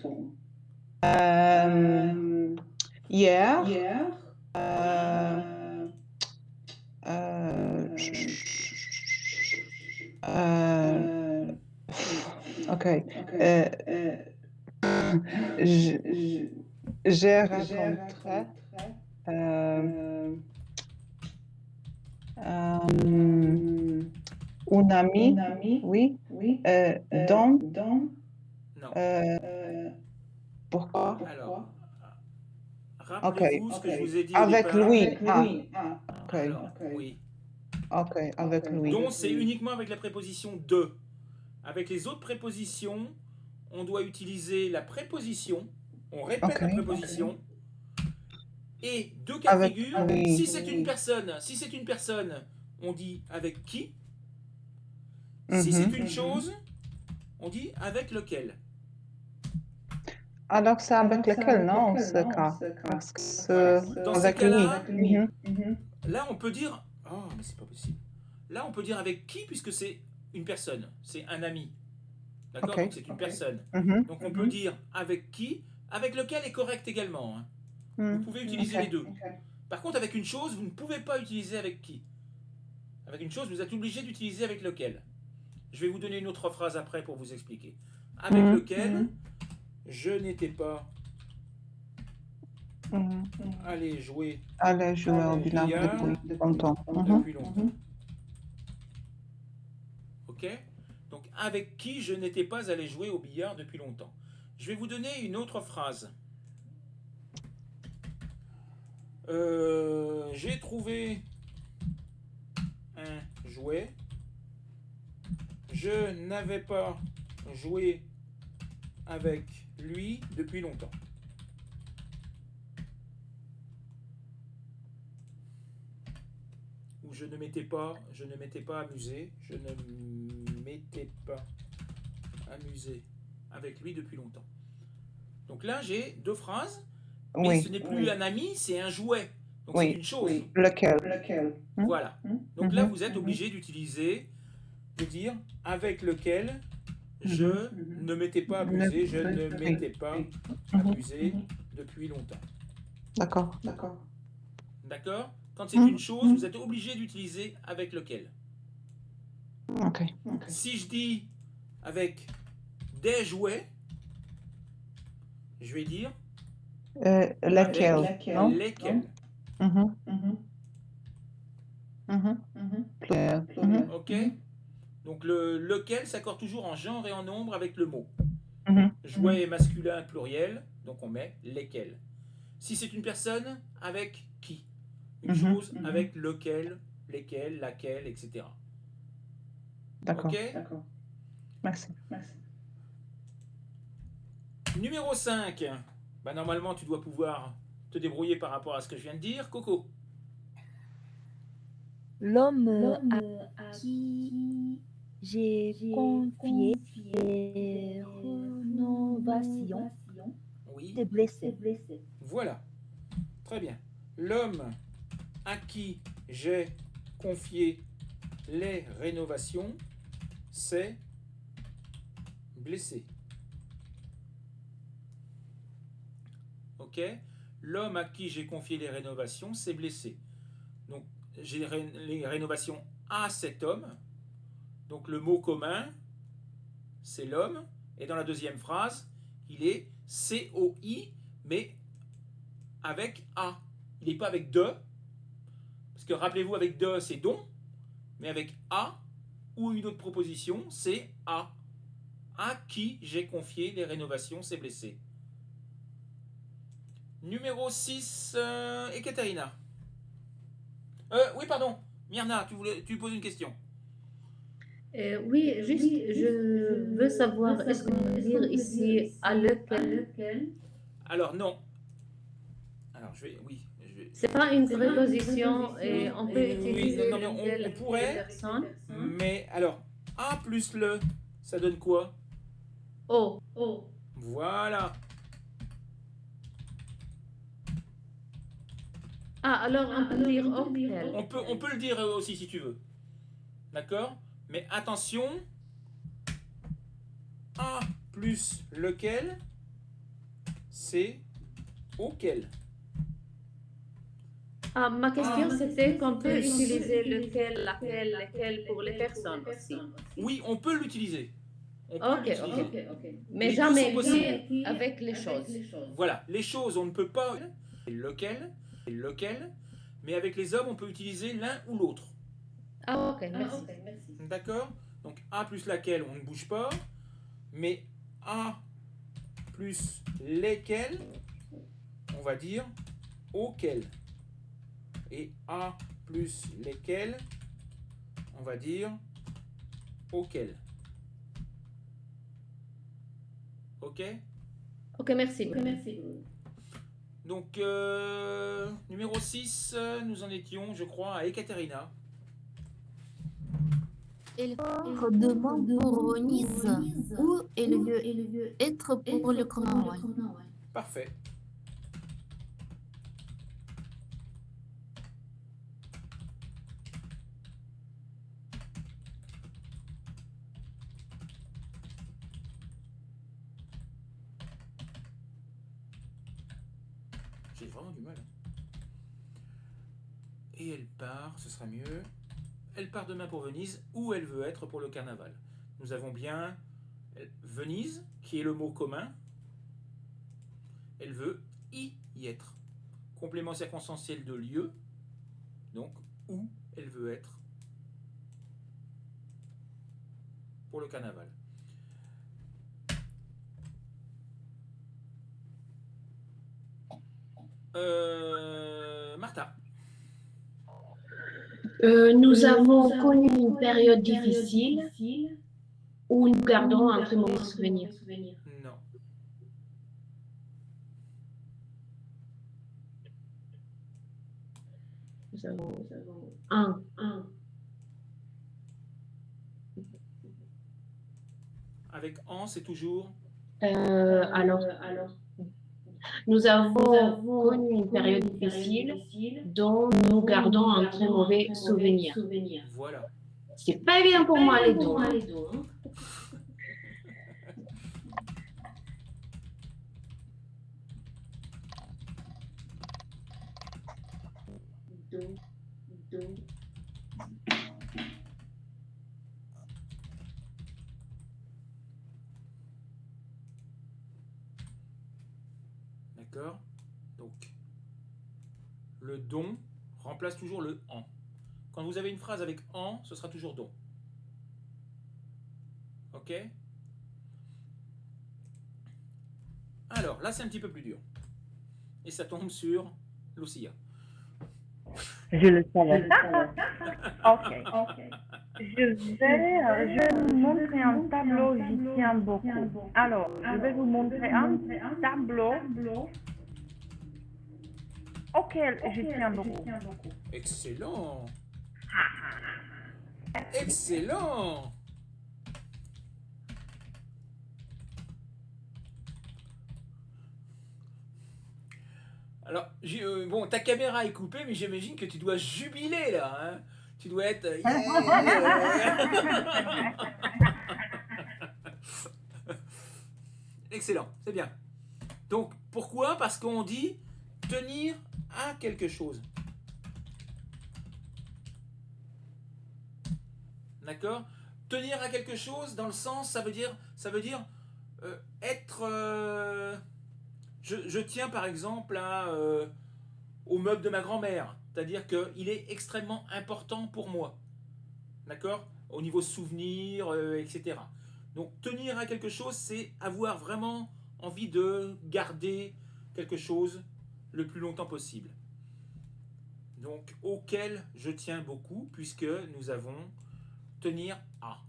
Hier, ok. J'ai rencontré une amie, oui, dans. Non. Pourquoi? Alors, rappelez-vous ce que je vous ai dit au avec départ. lui. Ok. Alors, oui. Ok, avec lui. Donc, c'est uniquement avec la préposition de. Avec les autres prépositions, on doit utiliser la préposition. On répète la préposition. Et deux cas de figure. Si c'est une personne, on dit avec qui. Si c'est une chose, on dit avec lequel. Alors c'est avec lequel, non, ce cas. Parce que dans avec ce cas-là, lui. Là on peut dire, oh mais c'est pas possible. Là on peut dire avec qui puisque c'est une personne, c'est un ami. D'accord, donc c'est une personne. Donc on peut dire avec qui, avec lequel est correct également. Hein. Vous pouvez utiliser les deux. Par contre avec une chose, vous ne pouvez pas utiliser avec qui. Avec une chose, vous êtes obligé d'utiliser avec lequel. Je vais vous donner une autre phrase après pour vous expliquer. Avec lequel je n'étais pas allé jouer au billard depuis longtemps. Ok? Donc, avec qui je n'étais pas allé jouer au billard depuis longtemps. Je vais vous donner une autre phrase. J'ai trouvé un jouet. Je n'avais pas joué avec lui depuis longtemps. Ou je ne m'étais pas amusé. Je ne m'étais pas amusé avec lui depuis longtemps. Donc là, j'ai deux phrases. Mais ce n'est plus un ami, c'est un jouet. Donc c'est une chose. Lequel. Voilà. Donc là, vous êtes obligé d'utiliser, de dire avec lequel je ne m'étais pas amusé, je ne m'étais pas amusé depuis longtemps. D'accord. D'accord? Quand c'est une chose, vous êtes obligé d'utiliser avec lequel. Si je dis avec des jouets, je vais dire lesquels. Lesquels. Ok? Donc le lequel s'accorde toujours en genre et en nombre avec le mot. Jouet masculin pluriel, donc on met lesquels. Si c'est une personne, avec qui. Une chose, avec lequel, lesquels, laquelle, etc. D'accord. Ok? Merci. Numéro 5. Normalement, tu dois pouvoir te débrouiller par rapport à ce que je viens de dire. Coco. L'homme à qui j'ai confié les rénovations est blessé. Voilà. Très bien. L'homme à qui j'ai confié les rénovations s'est blessé. Ok? L'homme à qui j'ai confié les rénovations s'est blessé. Donc, j'ai les rénovations à cet homme. Donc le mot commun, c'est l'homme. Et dans la deuxième phrase, il est COI, mais avec A. Il n'est pas avec de. Parce que rappelez-vous, avec de, c'est don. Mais avec A ou une autre proposition, c'est A. À qui j'ai confié les rénovations, c'est blessé. Numéro 6, Ekaterina. Oui, pardon. Myrna, tu poses une question. Oui, juste, je veux savoir, est-ce qu'on peut dire ici à lequel? Alors, non. Alors, oui. C'est pas une préposition et on peut Oui, utiliser non, mais on pourrait. personne. Mais alors, A plus le, ça donne quoi? Oh. Voilà. Ah, alors on peut dire auquel. On peut le dire aussi si tu veux. D'accord? Mais attention, A plus lequel, c'est auquel. Ah, ma question c'était qu'on peut utiliser lequel, laquelle, lesquels pour les personnes aussi. Oui, on peut l'utiliser. Ok. Mais Les jamais deux sont qui possibles. avec les choses. Voilà, les choses, on ne peut pas lequel, mais avec les hommes, on peut utiliser l'un ou l'autre. Ah, ok, merci. D'accord? Donc A plus laquelle, on ne bouge pas, mais A plus lesquels, on va dire auquel. Et A plus lesquels, on va dire auquel. Ok? Ok, merci. Donc, numéro 6, nous en étions, je crois, à Ekaterina. Elle part demain pour Venise ou elle veut être pour le carnaval. Parfait. J'ai vraiment du mal. Et elle part, ce sera mieux. Elle part demain pour Venise, où elle veut être pour le carnaval. Nous avons bien Venise, qui est le mot commun. Elle veut y être. Complément circonstanciel de lieu, donc où elle veut être pour le carnaval. Martha. Nous avons connu une période difficile où nous garderons un très mauvais souvenir. Non. Nous avons un. Avec en, c'est toujours. Alors, nous avons connu une période difficile dont nous gardons un très mauvais souvenir. Voilà. C'est pas évident pour moi les deux. D'accord? Donc, le don remplace toujours le en. Quand vous avez une phrase avec en, ce sera toujours don. Ok? Alors, là, c'est un petit peu plus dur. Et ça tombe sur Lucia. Je le savais. Ok. Je vais vous montrer un tableau, j'y tiens beaucoup. Alors, je vais vous montrer un tableau auquel je tiens beaucoup. Excellent! Excellent! Alors, bon, ta caméra est coupée, mais j'imagine que tu dois jubiler là, hein? Tu dois être... Excellent, c'est bien. Donc, pourquoi? Parce qu'on dit tenir à quelque chose. D'accord? Tenir à quelque chose, dans le sens, ça veut dire être... je tiens par exemple au meuble de ma grand-mère. C'est-à-dire qu'il est extrêmement important pour moi. D'accord? Au niveau souvenir, etc. Donc tenir à quelque chose, c'est avoir vraiment envie de garder quelque chose le plus longtemps possible. Donc auquel je tiens beaucoup, puisque nous avons tenir à.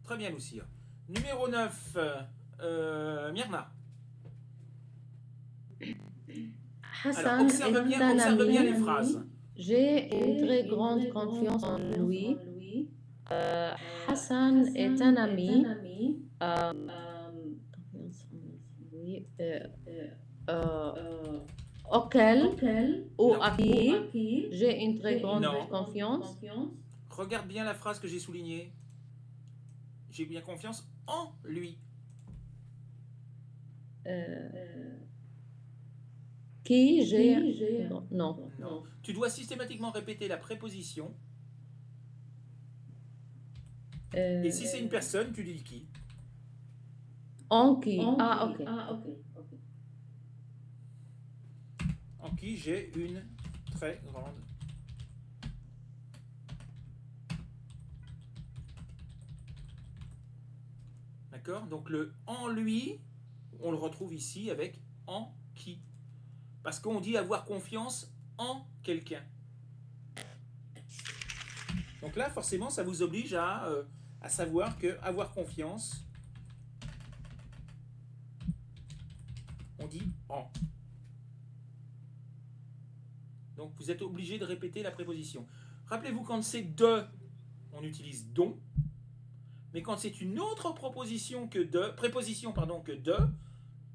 Très bien, Lucia. Numéro 9, Myrna. Alors, Hassan observe est bien, un observe bien les ami. phrases. J'ai une très grande confiance en lui. Hassan est un ami. Confiance en lui. Auquel ou Non. à qui j'ai une très grande Non. confiance. Regarde bien la phrase que j'ai soulignée. J'ai bien confiance en lui. Qui j'ai... Non. Non. Tu dois systématiquement répéter la préposition. Et si c'est une personne, tu dis qui. En qui. Ah, ok. En qui j'ai une très grande. D'accord? Donc le en lui, on le retrouve ici avec en qui. Parce qu'on dit avoir confiance en quelqu'un. Donc là, forcément, ça vous oblige à savoir que avoir confiance, on dit en. Donc vous êtes obligé de répéter la préposition. Rappelez-vous, quand c'est de, on utilise dont. Mais quand c'est une autre préposition que de,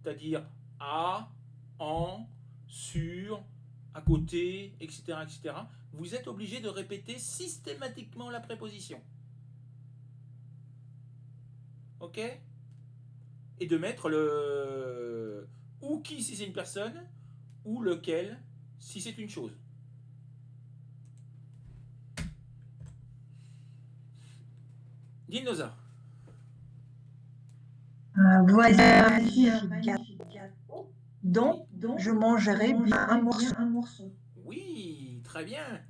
c'est-à-dire à, en, sur, à côté, etc., etc., vous êtes obligé de répéter systématiquement la préposition. Ok? Et de mettre le ou qui si c'est une personne, ou lequel si c'est une chose. Dinosa. Voici un gâteau dont je mangerai bien un morceau. Oui, très bien.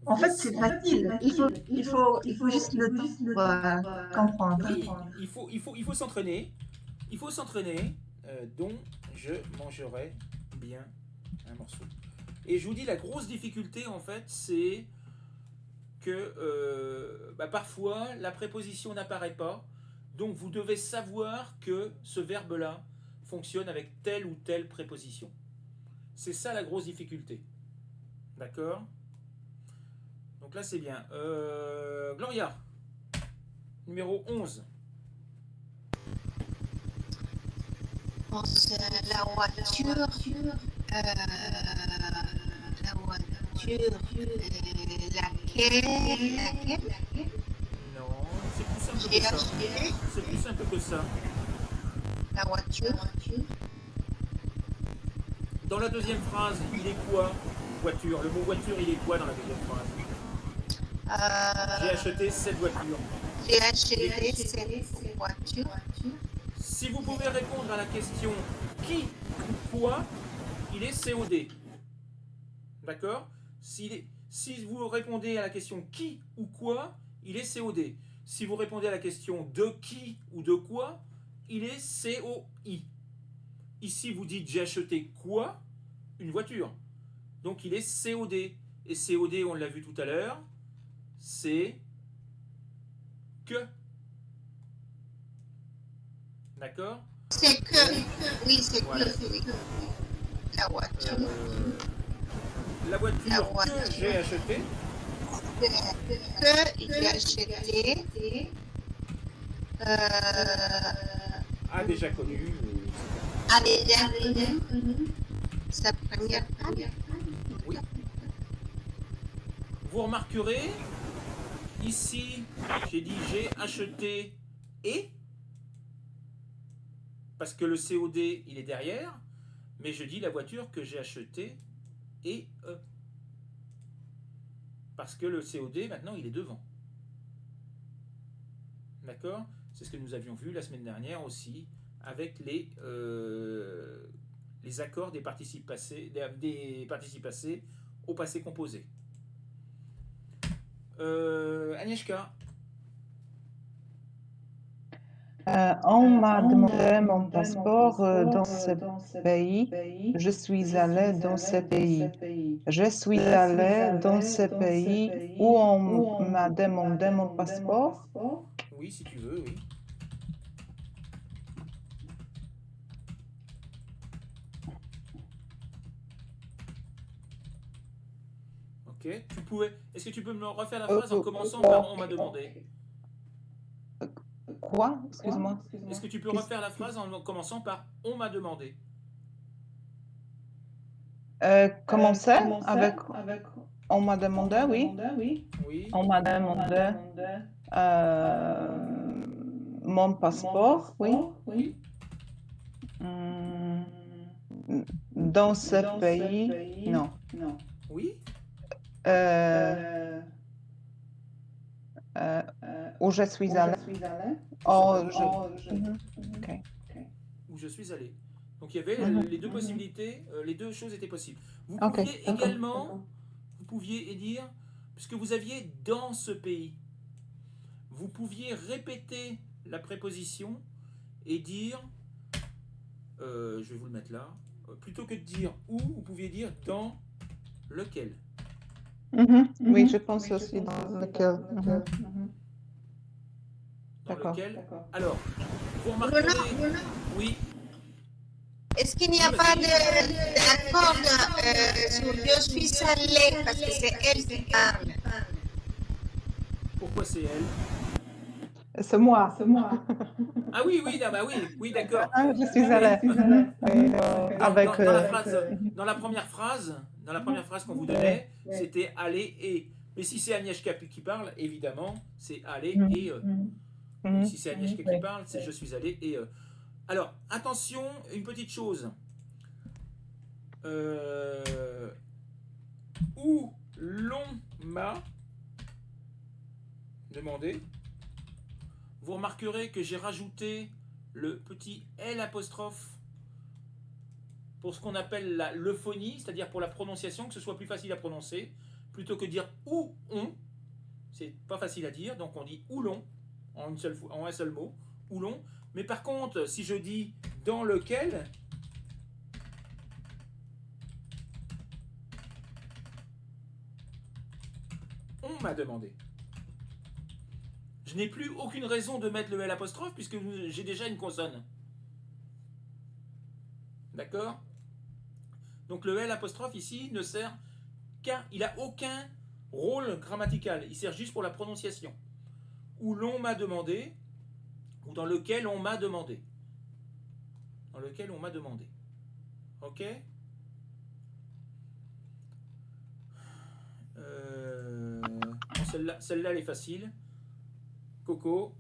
En fait, c'est facile. Il faut juste le temps pour comprendre. Oui, il faut s'entraîner. Il faut s'entraîner, dont je mangerai bien un morceau. Et je vous dis, la grosse difficulté, en fait, c'est que parfois, la préposition n'apparaît pas. Donc, vous devez savoir que ce verbe-là fonctionne avec telle ou telle préposition. C'est ça la grosse difficulté. D'accord? Donc là, c'est bien. Gloria, numéro 11. La voiture, laquelle Non, c'est plus simple j'ai que ça. acheté C'est plus simple que ça. la voiture. Dans la deuxième phrase, il est quoi? Voiture. Le mot voiture, il est quoi dans la deuxième phrase? J'ai acheté cette voiture. J'ai acheté cette voiture. Si vous pouvez répondre à la question qui ou quoi, il est COD. D'accord? Si vous répondez à la question qui ou quoi, il est COD. Si vous répondez à la question de qui ou de quoi, il est COI. Ici, vous dites j'ai acheté quoi? Une voiture. Donc il est COD. Et COD, on l'a vu tout à l'heure, c'est que. D'accord? C'est que. Oui, c'est Voilà. que. Oui. La voiture. La voiture que j'ai achetée. Que j'ai acheté. A déjà connu. A déjà connu. Sa première femme. Oui. Vous remarquerez, ici, j'ai dit j'ai acheté et, parce que le COD, il est derrière, mais je dis la voiture que j'ai achetée et parce que le COD, maintenant, il est devant. D'accord? C'est ce que nous avions vu la semaine dernière aussi, avec les accords des participes passés, des participes passés au passé composé. Agnieszka, On m'a demandé mon passeport dans ce pays. Je suis allée dans ce pays. Je suis allée dans ce pays où on m'a demandé mon passeport. oui, si tu veux, oui. Ok, est-ce que tu peux me refaire la phrase en commençant par on m'a demandé? Quoi? Excuse-moi. Est-ce que tu peux refaire la phrase en commençant par on m'a demandé? Commencer avec on m'a demandé, oui. Oui. On m'a demandé mon passeport, oui. Dans ce pays, non. Oui. Où je suis allée. Oh, Ok. Où je suis allé. Donc il y avait les deux possibilités, les deux choses étaient possibles. Vous pouviez également, vous pouviez dire, puisque vous aviez dans ce pays, vous pouviez répéter la préposition et dire, je vais vous le mettre là, plutôt que de dire où, vous pouviez dire dans lequel. Oui, je pense aussi dans lequel. Dans lequel. Alors, vous remarquerez. Bruno, Oui. est-ce qu'il n'y a pas d'accord sur je suis allée parce que c'est elle qui parle? Pourquoi c'est elle? C'est moi. Ah oui, oui, bah oui, d'accord. Je suis allée. Dans la première phrase qu'on vous donnait, c'était aller et. Mais si c'est Agnieszka qui parle, évidemment, c'est aller et. Si c'est Agnieszka qui parle, c'est je suis allé et. Alors, attention, une petite chose. Où l'on m'a demandé. Vous remarquerez que j'ai rajouté le petit L apostrophe pour ce qu'on appelle la l'euphonie, c'est-à-dire pour la prononciation, que ce soit plus facile à prononcer, plutôt que dire où on, c'est pas facile à dire, donc on dit où l'on, en un seul mot, où l'on. Mais par contre, si je dis dans lequel, on m'a demandé. Je n'ai plus aucune raison de mettre le L apostrophe puisque j'ai déjà une consonne. D'accord? Donc le L apostrophe ici ne sert qu'à... Il n'a aucun rôle grammatical. Il sert juste pour la prononciation. Où l'on m'a demandé, ou dans lequel on m'a demandé. Dans lequel on m'a demandé. Ok? Celle-là, elle est facile. Coco.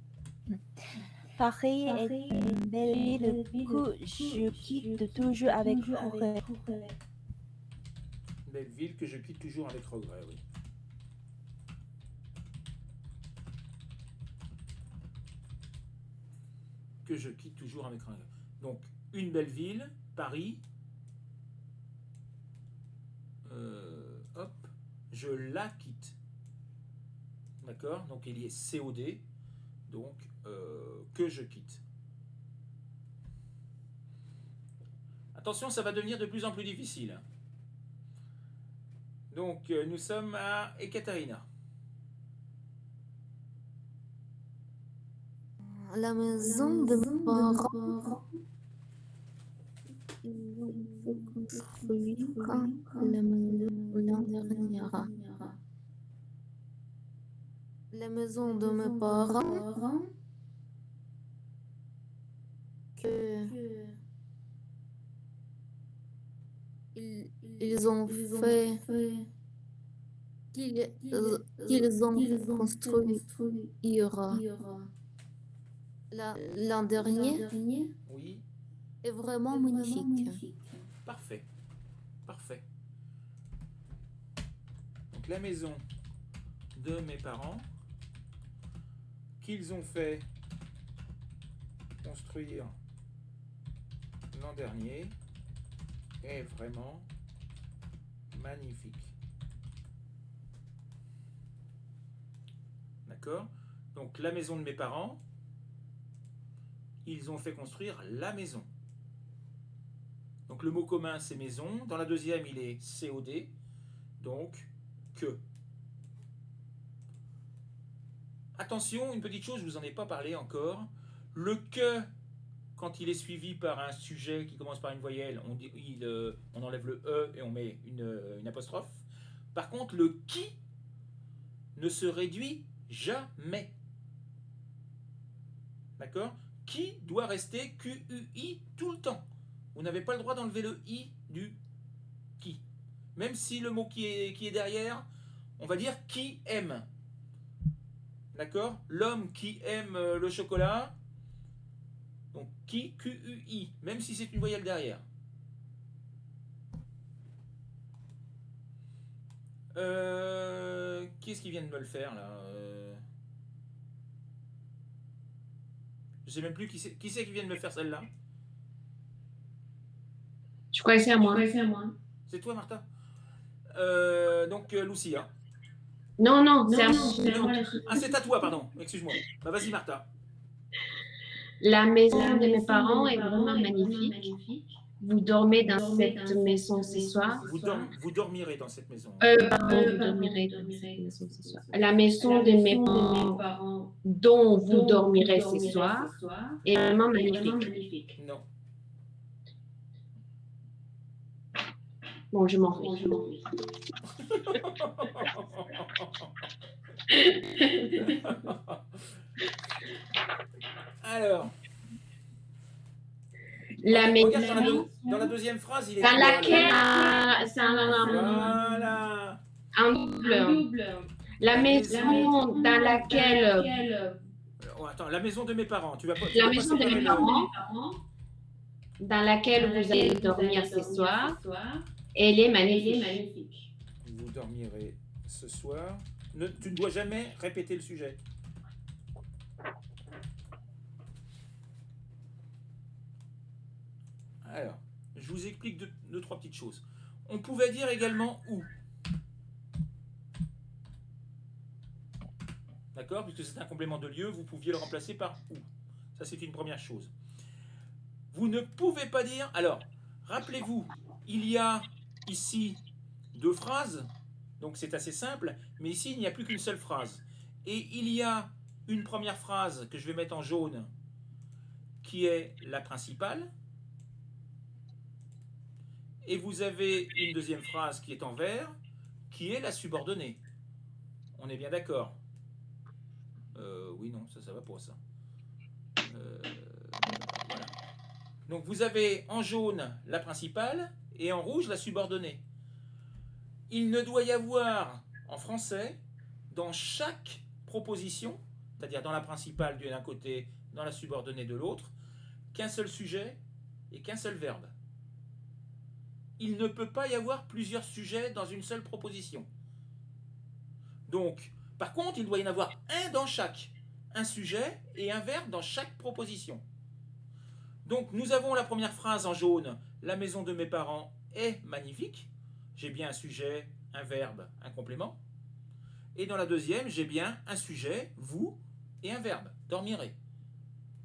Paris est une belle ville que je quitte toujours avec regret. Belle ville que je quitte toujours avec regret, oui. Que je quitte toujours avec regret. Donc, une belle ville, Paris. Hop, je la quitte. D'accord? Donc, il y est COD. Donc, que je quitte. Attention, ça va devenir de plus en plus difficile. Donc, nous sommes à Ekaterina. La maison de mes parents construite la maison l'an dernier. La maison de mes parents ils ont fait qu'ils ont construit l'an dernier Oui. est vraiment magnifique. Parfait. Parfait. Donc la maison de mes parents qu'ils ont fait construire l'an dernier est vraiment magnifique. D'accord? Donc la maison de mes parents, ils ont fait construire la maison. Donc le mot commun c'est maison. Dans la deuxième il est COD. Donc que. Attention, une petite chose, je ne vous en ai pas parlé encore. Le que, quand il est suivi par un sujet qui commence par une voyelle, on enlève le E et on met une apostrophe. Par contre, le qui ne se réduit jamais. D'accord? Qui doit rester QUI tout le temps. Vous n'avez pas le droit d'enlever le I du qui. Même si le mot qui est derrière, on va dire qui aime. D'accord? L'homme qui aime le chocolat, donc qui, QUI, même si c'est une voyelle derrière. Qui est-ce qui vient de me le faire là? Je sais même plus qui c'est qui vient de me faire celle-là. Je crois que c'est à moi. C'est toi, Martha? Donc Lucia. Non, c'est à moi. Ah, c'est à toi, pardon. Excuse-moi. Bah, vas-y, Martha. La maison de mes parents est vraiment magnifique. Vous dormez dans cette maison ce soir. Vous dormirez dans cette maison. Pardon, vous dormirez dans cette maison ce soir. La maison de mes parents dont vous dormirez ce soir est vraiment magnifique. Non. Bon, je m'en vais. Alors. La maison. Dans la deuxième phrase, il est. Dans laquelle. Voilà. Un double. La maison dans laquelle. Oh, attends, la maison de mes parents. La maison de mes parents dans laquelle vous allez dormir ce soir, elle est magnifique. Vous dormirez ce soir. Tu ne dois jamais répéter le sujet. Alors, je vous explique deux, trois petites choses. On pouvait dire également où. D'accord? Puisque c'est un complément de lieu, vous pouviez le remplacer par où. Ça, c'est une première chose. Vous ne pouvez pas dire... Alors, rappelez-vous, il y a ici deux phrases, donc c'est assez simple, mais ici, il n'y a plus qu'une seule phrase. Et il y a une première phrase que je vais mettre en jaune, qui est la principale. Et vous avez une deuxième phrase qui est en vert, qui est la subordonnée. On est bien d'accord? Oui, non, ça va pas, ça. Voilà. Donc vous avez en jaune la principale et en rouge la subordonnée. Il ne doit y avoir en français, dans chaque proposition, c'est-à-dire dans la principale d'un côté, dans la subordonnée de l'autre, qu'un seul sujet et qu'un seul verbe. Il ne peut pas y avoir plusieurs sujets dans une seule proposition. Donc, par contre, il doit y en avoir un dans chaque. Un sujet et un verbe dans chaque proposition. Donc, nous avons la première phrase en jaune. La maison de mes parents est magnifique. J'ai bien un sujet, un verbe, un complément. Et dans la deuxième, j'ai bien un sujet, vous, et un verbe, dormirez.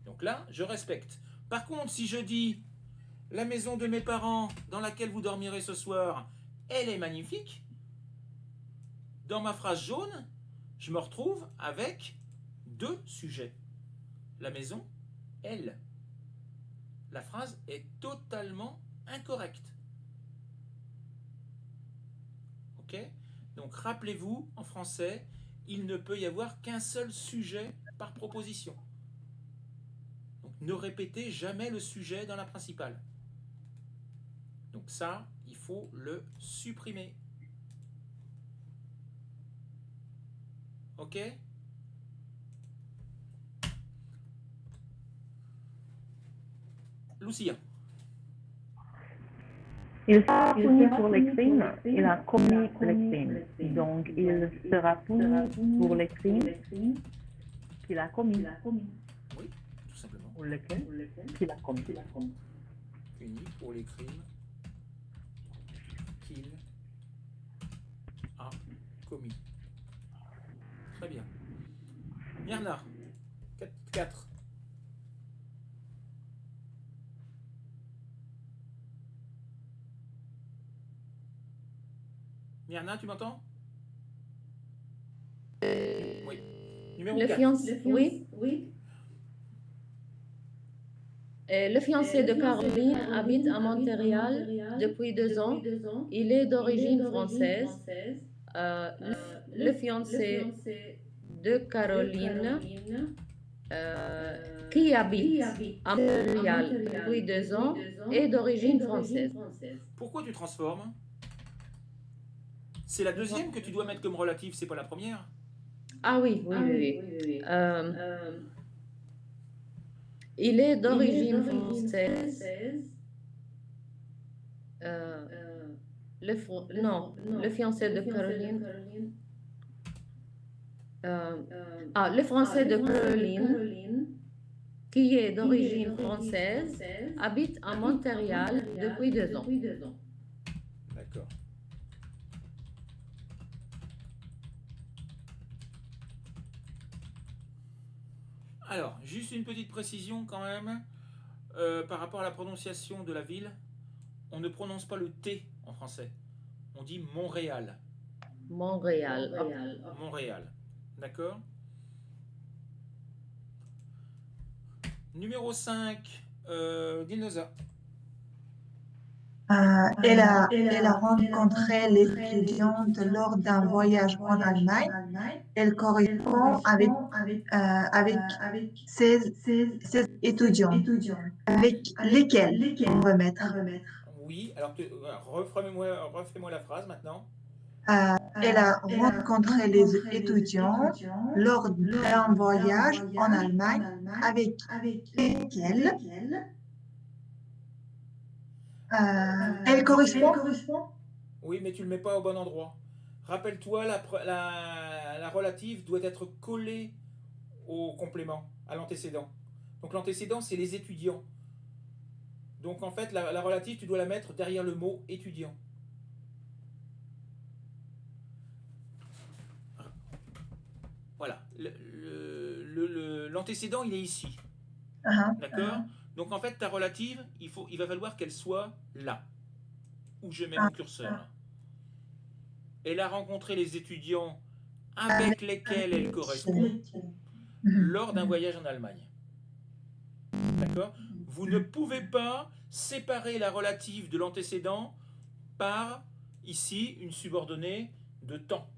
Donc là, je respecte. Par contre, si je dis la maison de mes parents dans laquelle vous dormirez ce soir, elle est magnifique, dans ma phrase jaune, je me retrouve avec deux sujets. La maison, elle. La phrase est totalement incorrecte. Ok? Donc rappelez-vous, en français, il ne peut y avoir qu'un seul sujet par proposition. Donc ne répétez jamais le sujet dans la principale. Donc ça, il faut le supprimer. Ok? Lucia. Il sera puni pour les crimes, il a commis les crimes. Donc, il sera puni pour les crimes qu'il a commis. Oui, tout simplement. Ou lesquels qu'il a commis. Puni pour les crimes qu'il a commis. Très bien. Myrna, 4. Myrna, tu m'entends? Oui. Numéro 4. Oui. Le fiancé de Caroline habite à Montréal depuis 2 ans. Il est d'origine française. Le fiancé de Caroline qui habite à Montréal depuis 2 ans est d'origine française. Pourquoi tu transformes? C'est la deuxième que tu dois mettre comme relative, c'est pas la première? Ah oui. Il est d'origine française. Le fiancé de Caroline. Le français de Caroline, qui est d'origine française, habite à Montréal depuis 2 ans. D'accord. Alors, juste une petite précision quand même, par rapport à la prononciation de la ville, on ne prononce pas le T en français, on dit Montréal. Montréal. Montréal, d'accord. Numéro 5, Dinosa. Elle a rencontré les étudiantes lors d'un voyage en Allemagne. Elle correspond avec 16 étudiants. Avec lesquels on va mettre? Oui, alors refais-moi la phrase maintenant. Elle a rencontré les étudiants lors d'un voyage en Allemagne. Avec lesquels elle correspond? Oui, mais tu ne le mets pas au bon endroit. Rappelle-toi, la relative doit être collée au complément, à l'antécédent. Donc l'antécédent, c'est les étudiants. Donc en fait, la relative, tu dois la mettre derrière le mot étudiant. Voilà. L'antécédent, il est ici. D'accord? Donc en fait, ta relative, il va falloir qu'elle soit là, où je mets mon curseur. Elle a rencontré les étudiants avec lesquels elle correspond lors d'un voyage en Allemagne. D'accord? Vous ne pouvez pas séparer la relative de l'antécédent par, ici, une subordonnée de temps.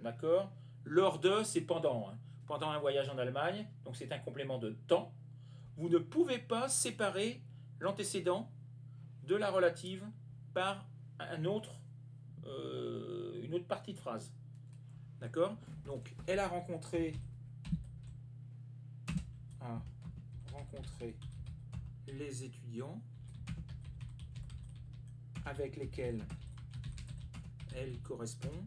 D'accord? Lors de, c'est pendant. Pendant un voyage en Allemagne, donc c'est un complément de temps. Vous ne pouvez pas séparer l'antécédent de la relative par une autre partie de phrase. D'accord? Donc, elle a rencontré les étudiants avec lesquels elle correspond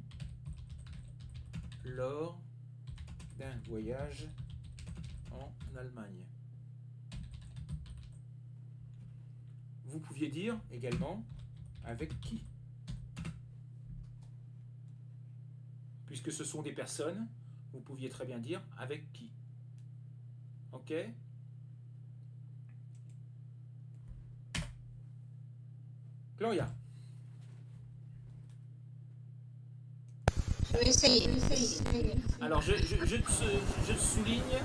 lors d'un voyage en Allemagne. Vous pouviez dire également avec qui. Puisque ce sont des personnes, vous pouviez très bien dire avec qui. Ok? Gloria. Je vais essayer. Alors, je te souligne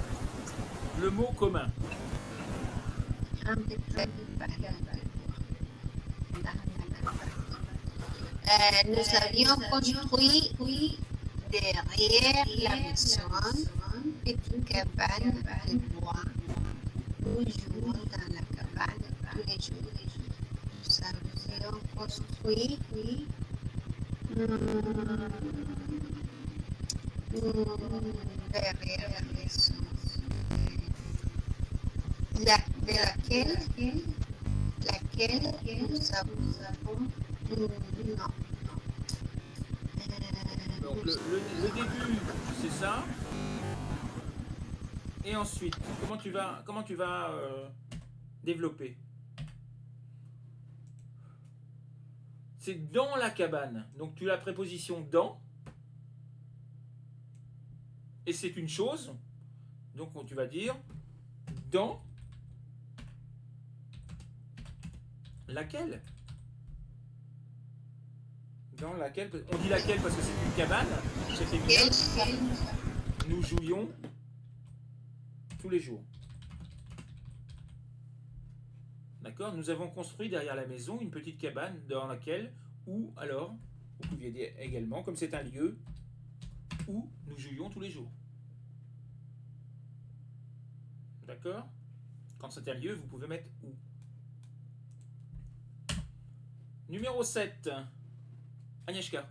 le mot commun. Nous avions construit derrière la maison une cabane de bois. Nous jouons dans la cabane tous les jours. Nous avions construit derrière la maison. Laquelle laquelle nous avons... Non. Donc le début, c'est ça. Et ensuite, comment tu vas développer? C'est dans la cabane. Donc tu as la préposition dans. Et c'est une chose. Donc tu vas dire dans laquelle. Dans laquelle. On dit laquelle parce que c'est une cabane. C'est féminin. Nous jouions tous les jours. D'accord? Nous avons construit derrière la maison une petite cabane dans laquelle, ou alors, vous pouviez dire également, comme c'est un lieu où nous jouions tous les jours. D'accord? Quand c'est un lieu, vous pouvez mettre où. Numéro 7. Agnieszka.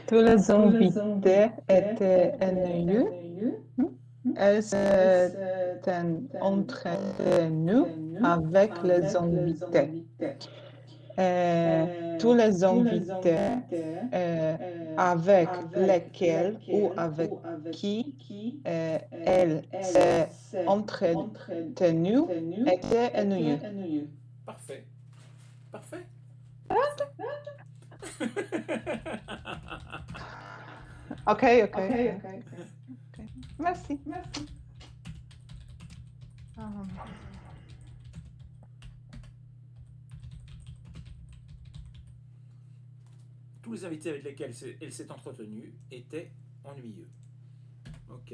Tous les invités étaient ennuyeux. Elles s'étaient entretenues avec les invités. Tous les invités avec lesquels ou avec qui elles s'est entretenues étaient ennuyeux. Parfait. Parfait. Ok. Merci. Tous les invités avec lesquels elle s'est entretenue étaient ennuyeux. Ok.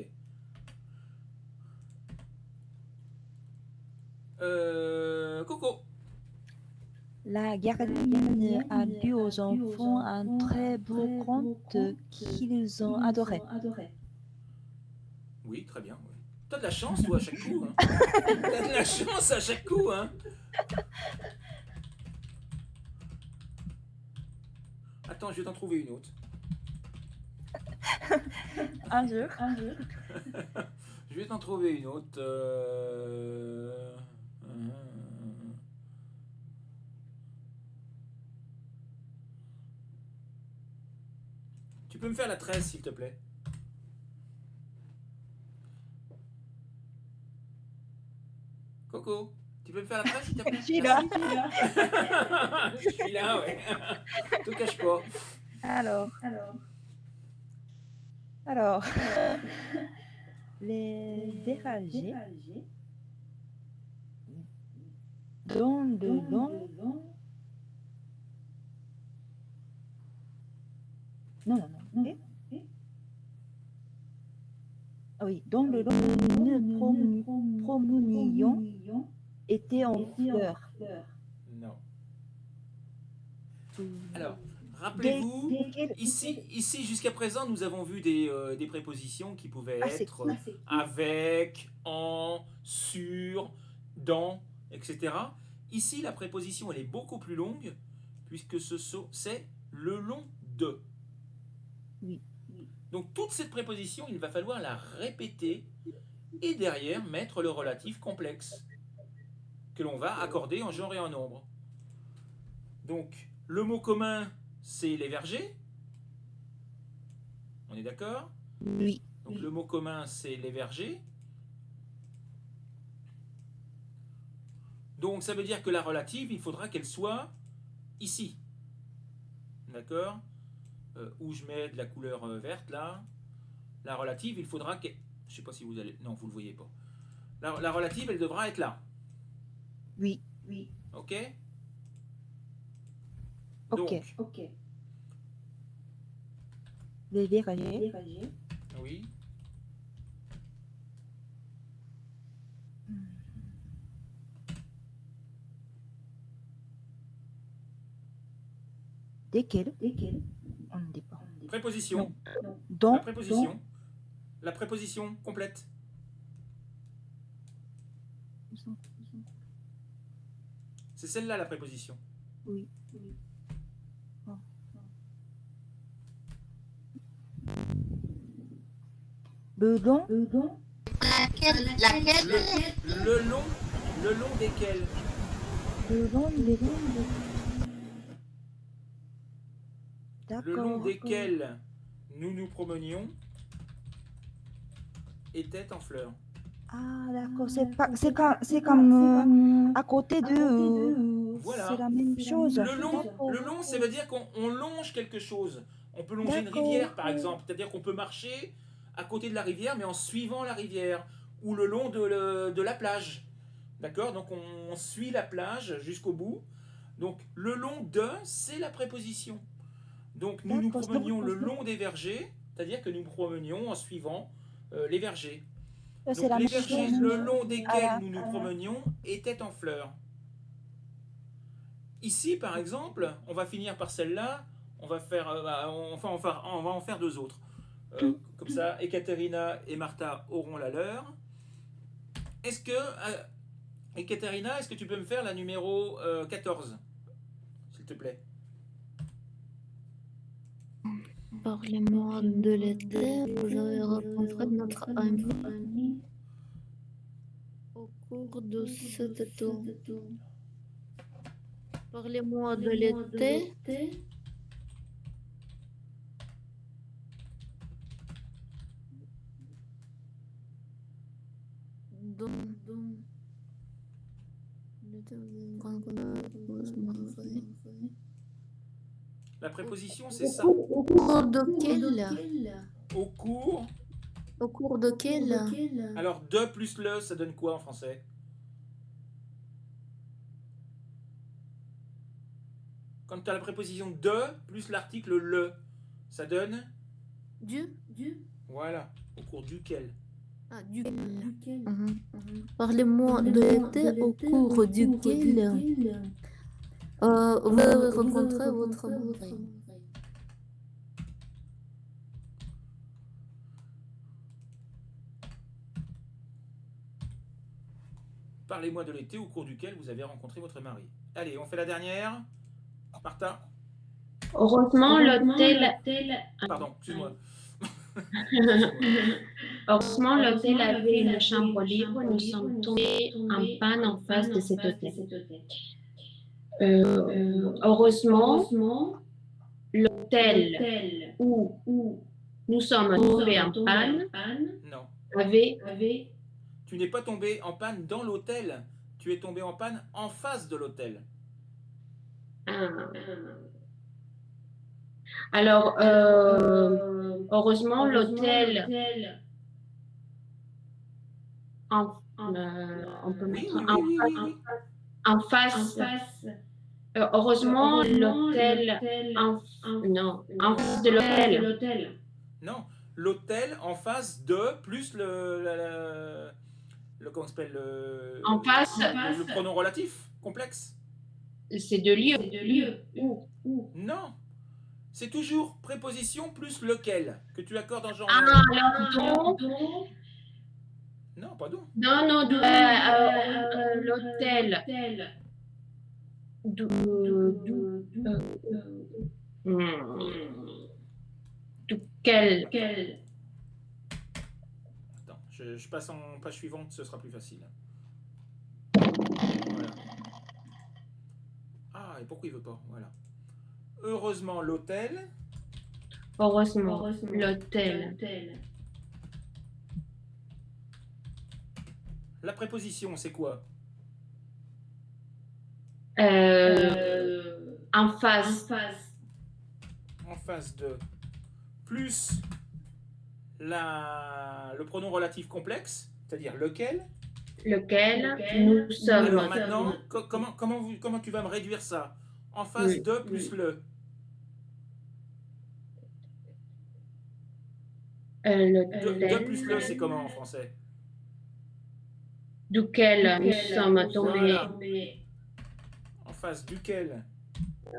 Coco. La gardienne a lu aux enfants un très beau conte qu'ils ont adoré. Oui, très bien. Oui. T'as de la chance, toi, à chaque coup. Hein. T'as de la chance à chaque coup. Hein. Attends, je vais t'en trouver une autre. Un jour. Je vais t'en trouver une autre. Tu peux me faire la 13, s'il te plaît? Coco, tu peux me faire la 13, s'il te plaît? Je suis là. Je suis là, ouais. Te cache pas. Alors. Les verragers dans le long. Non. Ah oui, dans le long, une promenion était en fleurs. Non. Alors, rappelez-vous, ici jusqu'à présent, nous avons vu des prépositions qui pouvaient être avec, en, sur, dans, etc. Ici, la préposition, elle est beaucoup plus longue, puisque c'est le long de. Oui. Donc, toute cette préposition, il va falloir la répéter et derrière mettre le relatif complexe que l'on va accorder en genre et en nombre. Donc, le mot commun, c'est les vergers. On est d'accord? Oui. Donc, le mot commun, c'est les vergers. Donc, ça veut dire que la relative, il faudra qu'elle soit ici. D'accord? Où je mets de la couleur verte, là. La relative, il faudra qu'elle... Je ne sais pas si vous allez... Non, vous ne le voyez pas. La relative, elle devra être là. Oui. Ok? Ok. Donc, les verragers. oui. Desquels? On ne dit pas. Préposition. Dans. La préposition. La préposition complète. C'est celle-là, la préposition. Oui. Oh. Le long. Laquelle? Le long Le long desquels? Le long des... Le long D'accord. desquels nous nous promenions était en fleurs. Ah, d'accord. C'est comme à côté de... Voilà. C'est la même chose. Le long, ça veut dire qu'on longe quelque chose. On peut longer une D'accord. rivière, par exemple. C'est-à-dire qu'on peut marcher à côté de la rivière, mais en suivant la rivière. Ou le long de la plage. D'accord? Donc on suit la plage jusqu'au bout. Donc le long de, c'est la préposition. Donc nous nous promenions le long des vergers, c'est-à-dire que nous nous promenions en suivant les vergers. C'est Donc la les même vergers, chose. le long desquels Ah, nous nous promenions, étaient en fleurs. Ici, par exemple, on va finir par celle-là. On va en faire deux autres. Comme ça, Ekaterina et Martha auront la leur. Est-ce que, Ekaterina, est-ce que tu peux me faire la numéro 14, s'il te plaît? Parlez-moi de l'été, vous avez rencontré notre ami au cours de cet été. Parlez-moi de l'été. La préposition, c'est ça. Au cours de quel? Au cours. Au cours de quel? Alors, de plus le, ça donne quoi en français? Quand tu as la préposition de plus l'article le, ça donne? Du. Voilà. Au cours duquel. Ah, duquel. Parlez-moi de l'été au cours duquel vous avez rencontré votre mari. Parlez-moi de l'été au cours duquel vous avez rencontré votre mari. Allez, on fait la dernière. Martha? Heureusement, l'hôtel. Pardon, excuse-moi. Heureusement, l'hôtel avait une chambre libre. Nous sommes tombés en panne en face de cet hôtel. Heureusement, l'hôtel où nous sommes tombés en panne Non. avait. Tu n'es pas tombé en panne dans l'hôtel. Tu es tombé en panne en face de l'hôtel. Alors, heureusement, l'hôtel. On peut mettre en face. Heureusement, l'hôtel en face de l'hôtel. Non, l'hôtel en face de plus le comment s'appelle en face le pronom relatif complexe. C'est de lieu. Où? Non. C'est toujours préposition plus lequel que tu accordes en genre. Ah, alors dont. Non, pas dont. Non, l'hôtel. Quel. Attends, je passe en page suivante, ce sera plus facile. Voilà. Ah, et pourquoi il veut pas? Voilà. Heureusement, l'hôtel. Heureusement, l'hôtel. La préposition, c'est quoi? En face. En face de. Plus le pronom relatif complexe, c'est-à-dire lequel. Nous sommes. Alors maintenant, comment tu vas me réduire ça? En face de plus le. De plus le, c'est comment en français? Duquel nous sommes tombés. Voilà. En face duquel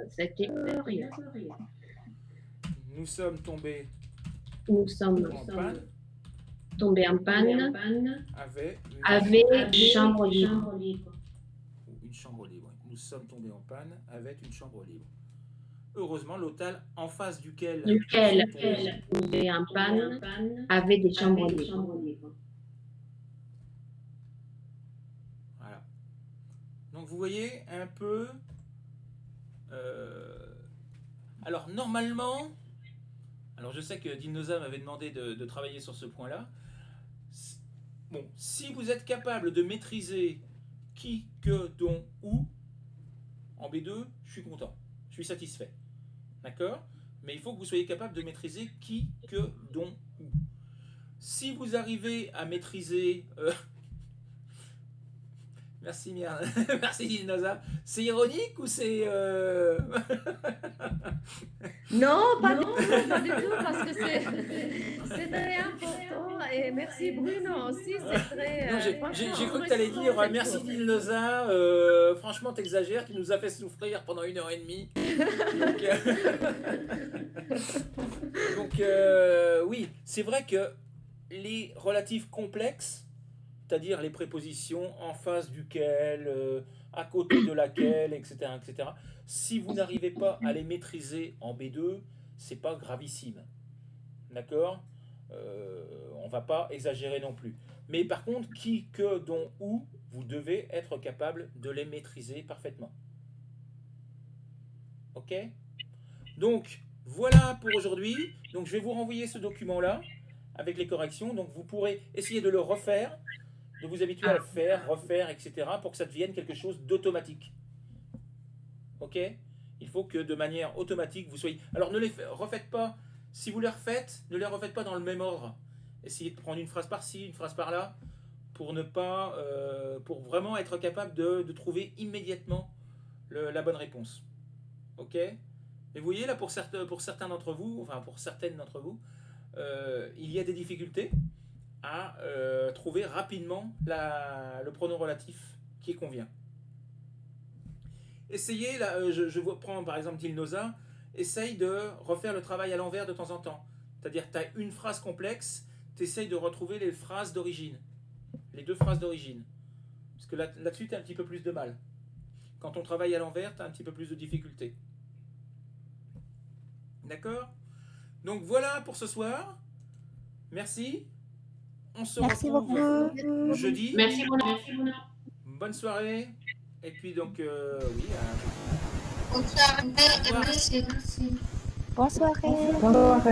C'était rien. Nous sommes tombés en panne. Avait une chambre libre. Une chambre libre. Nous sommes tombés en panne avec une chambre libre. Heureusement, l'hôtel en face duquel tombé en panne avait des chambres libres. Voilà. Donc vous voyez un peu... alors normalement... Alors je sais que Dinosa m'avait demandé de travailler sur ce point-là. Bon, si vous êtes capable de maîtriser qui, que, dont, où, en B2, je suis content, je suis satisfait. D'accord? Mais il faut que vous soyez capable de maîtriser qui, que, dont, où. Si vous arrivez à maîtriser... Merci Mia, merci Dinosa. C'est ironique ou c'est... Non, pas du tout, parce que c'est très important. Et merci Bruno aussi, c'est très... Non, j'ai cru que tu allais dire merci Dinosa, franchement t'exagères, tu nous as fait souffrir pendant 1h30. Donc oui, c'est vrai que les relatifs complexes, c'est-à-dire les prépositions en face duquel, à côté de laquelle, etc., etc. Si vous n'arrivez pas à les maîtriser en B2, c'est pas gravissime. D'accord? On va pas exagérer non plus. Mais par contre, qui, que, dont, où, vous devez être capable de les maîtriser parfaitement. Ok? Donc, voilà pour aujourd'hui. Donc, je vais vous renvoyer ce document-là avec les corrections. Donc, vous pourrez essayer de le refaire, de vous habituer à le faire, refaire, etc. pour que ça devienne quelque chose d'automatique. Ok? Il faut que de manière automatique, vous soyez... Alors, ne les refaites pas. Si vous les refaites, ne les refaites pas dans le même ordre. Essayez de prendre une phrase par-ci, une phrase par-là, pour ne pas... pour vraiment être capable de trouver immédiatement la bonne réponse. Ok? Mais vous voyez, là, pour certains d'entre vous, enfin, pour certaines d'entre vous, il y a des difficultés à trouver rapidement le pronom relatif qui convient. Essayez, là, je vous prends par exemple Dinosa, essaye de refaire le travail à l'envers de temps en temps. C'est-à-dire que tu as une phrase complexe, tu essayes de retrouver les phrases d'origine, les deux phrases d'origine. Parce que là-dessus, tu as un petit peu plus de mal. Quand on travaille à l'envers, tu as un petit peu plus de difficultés. D'accord? Donc voilà pour ce soir. Merci. On se retrouve jeudi. Merci, Mona. Bonne soirée. Et puis donc, oui. Bonne soirée, merci. Bonsoir. Bonsoir.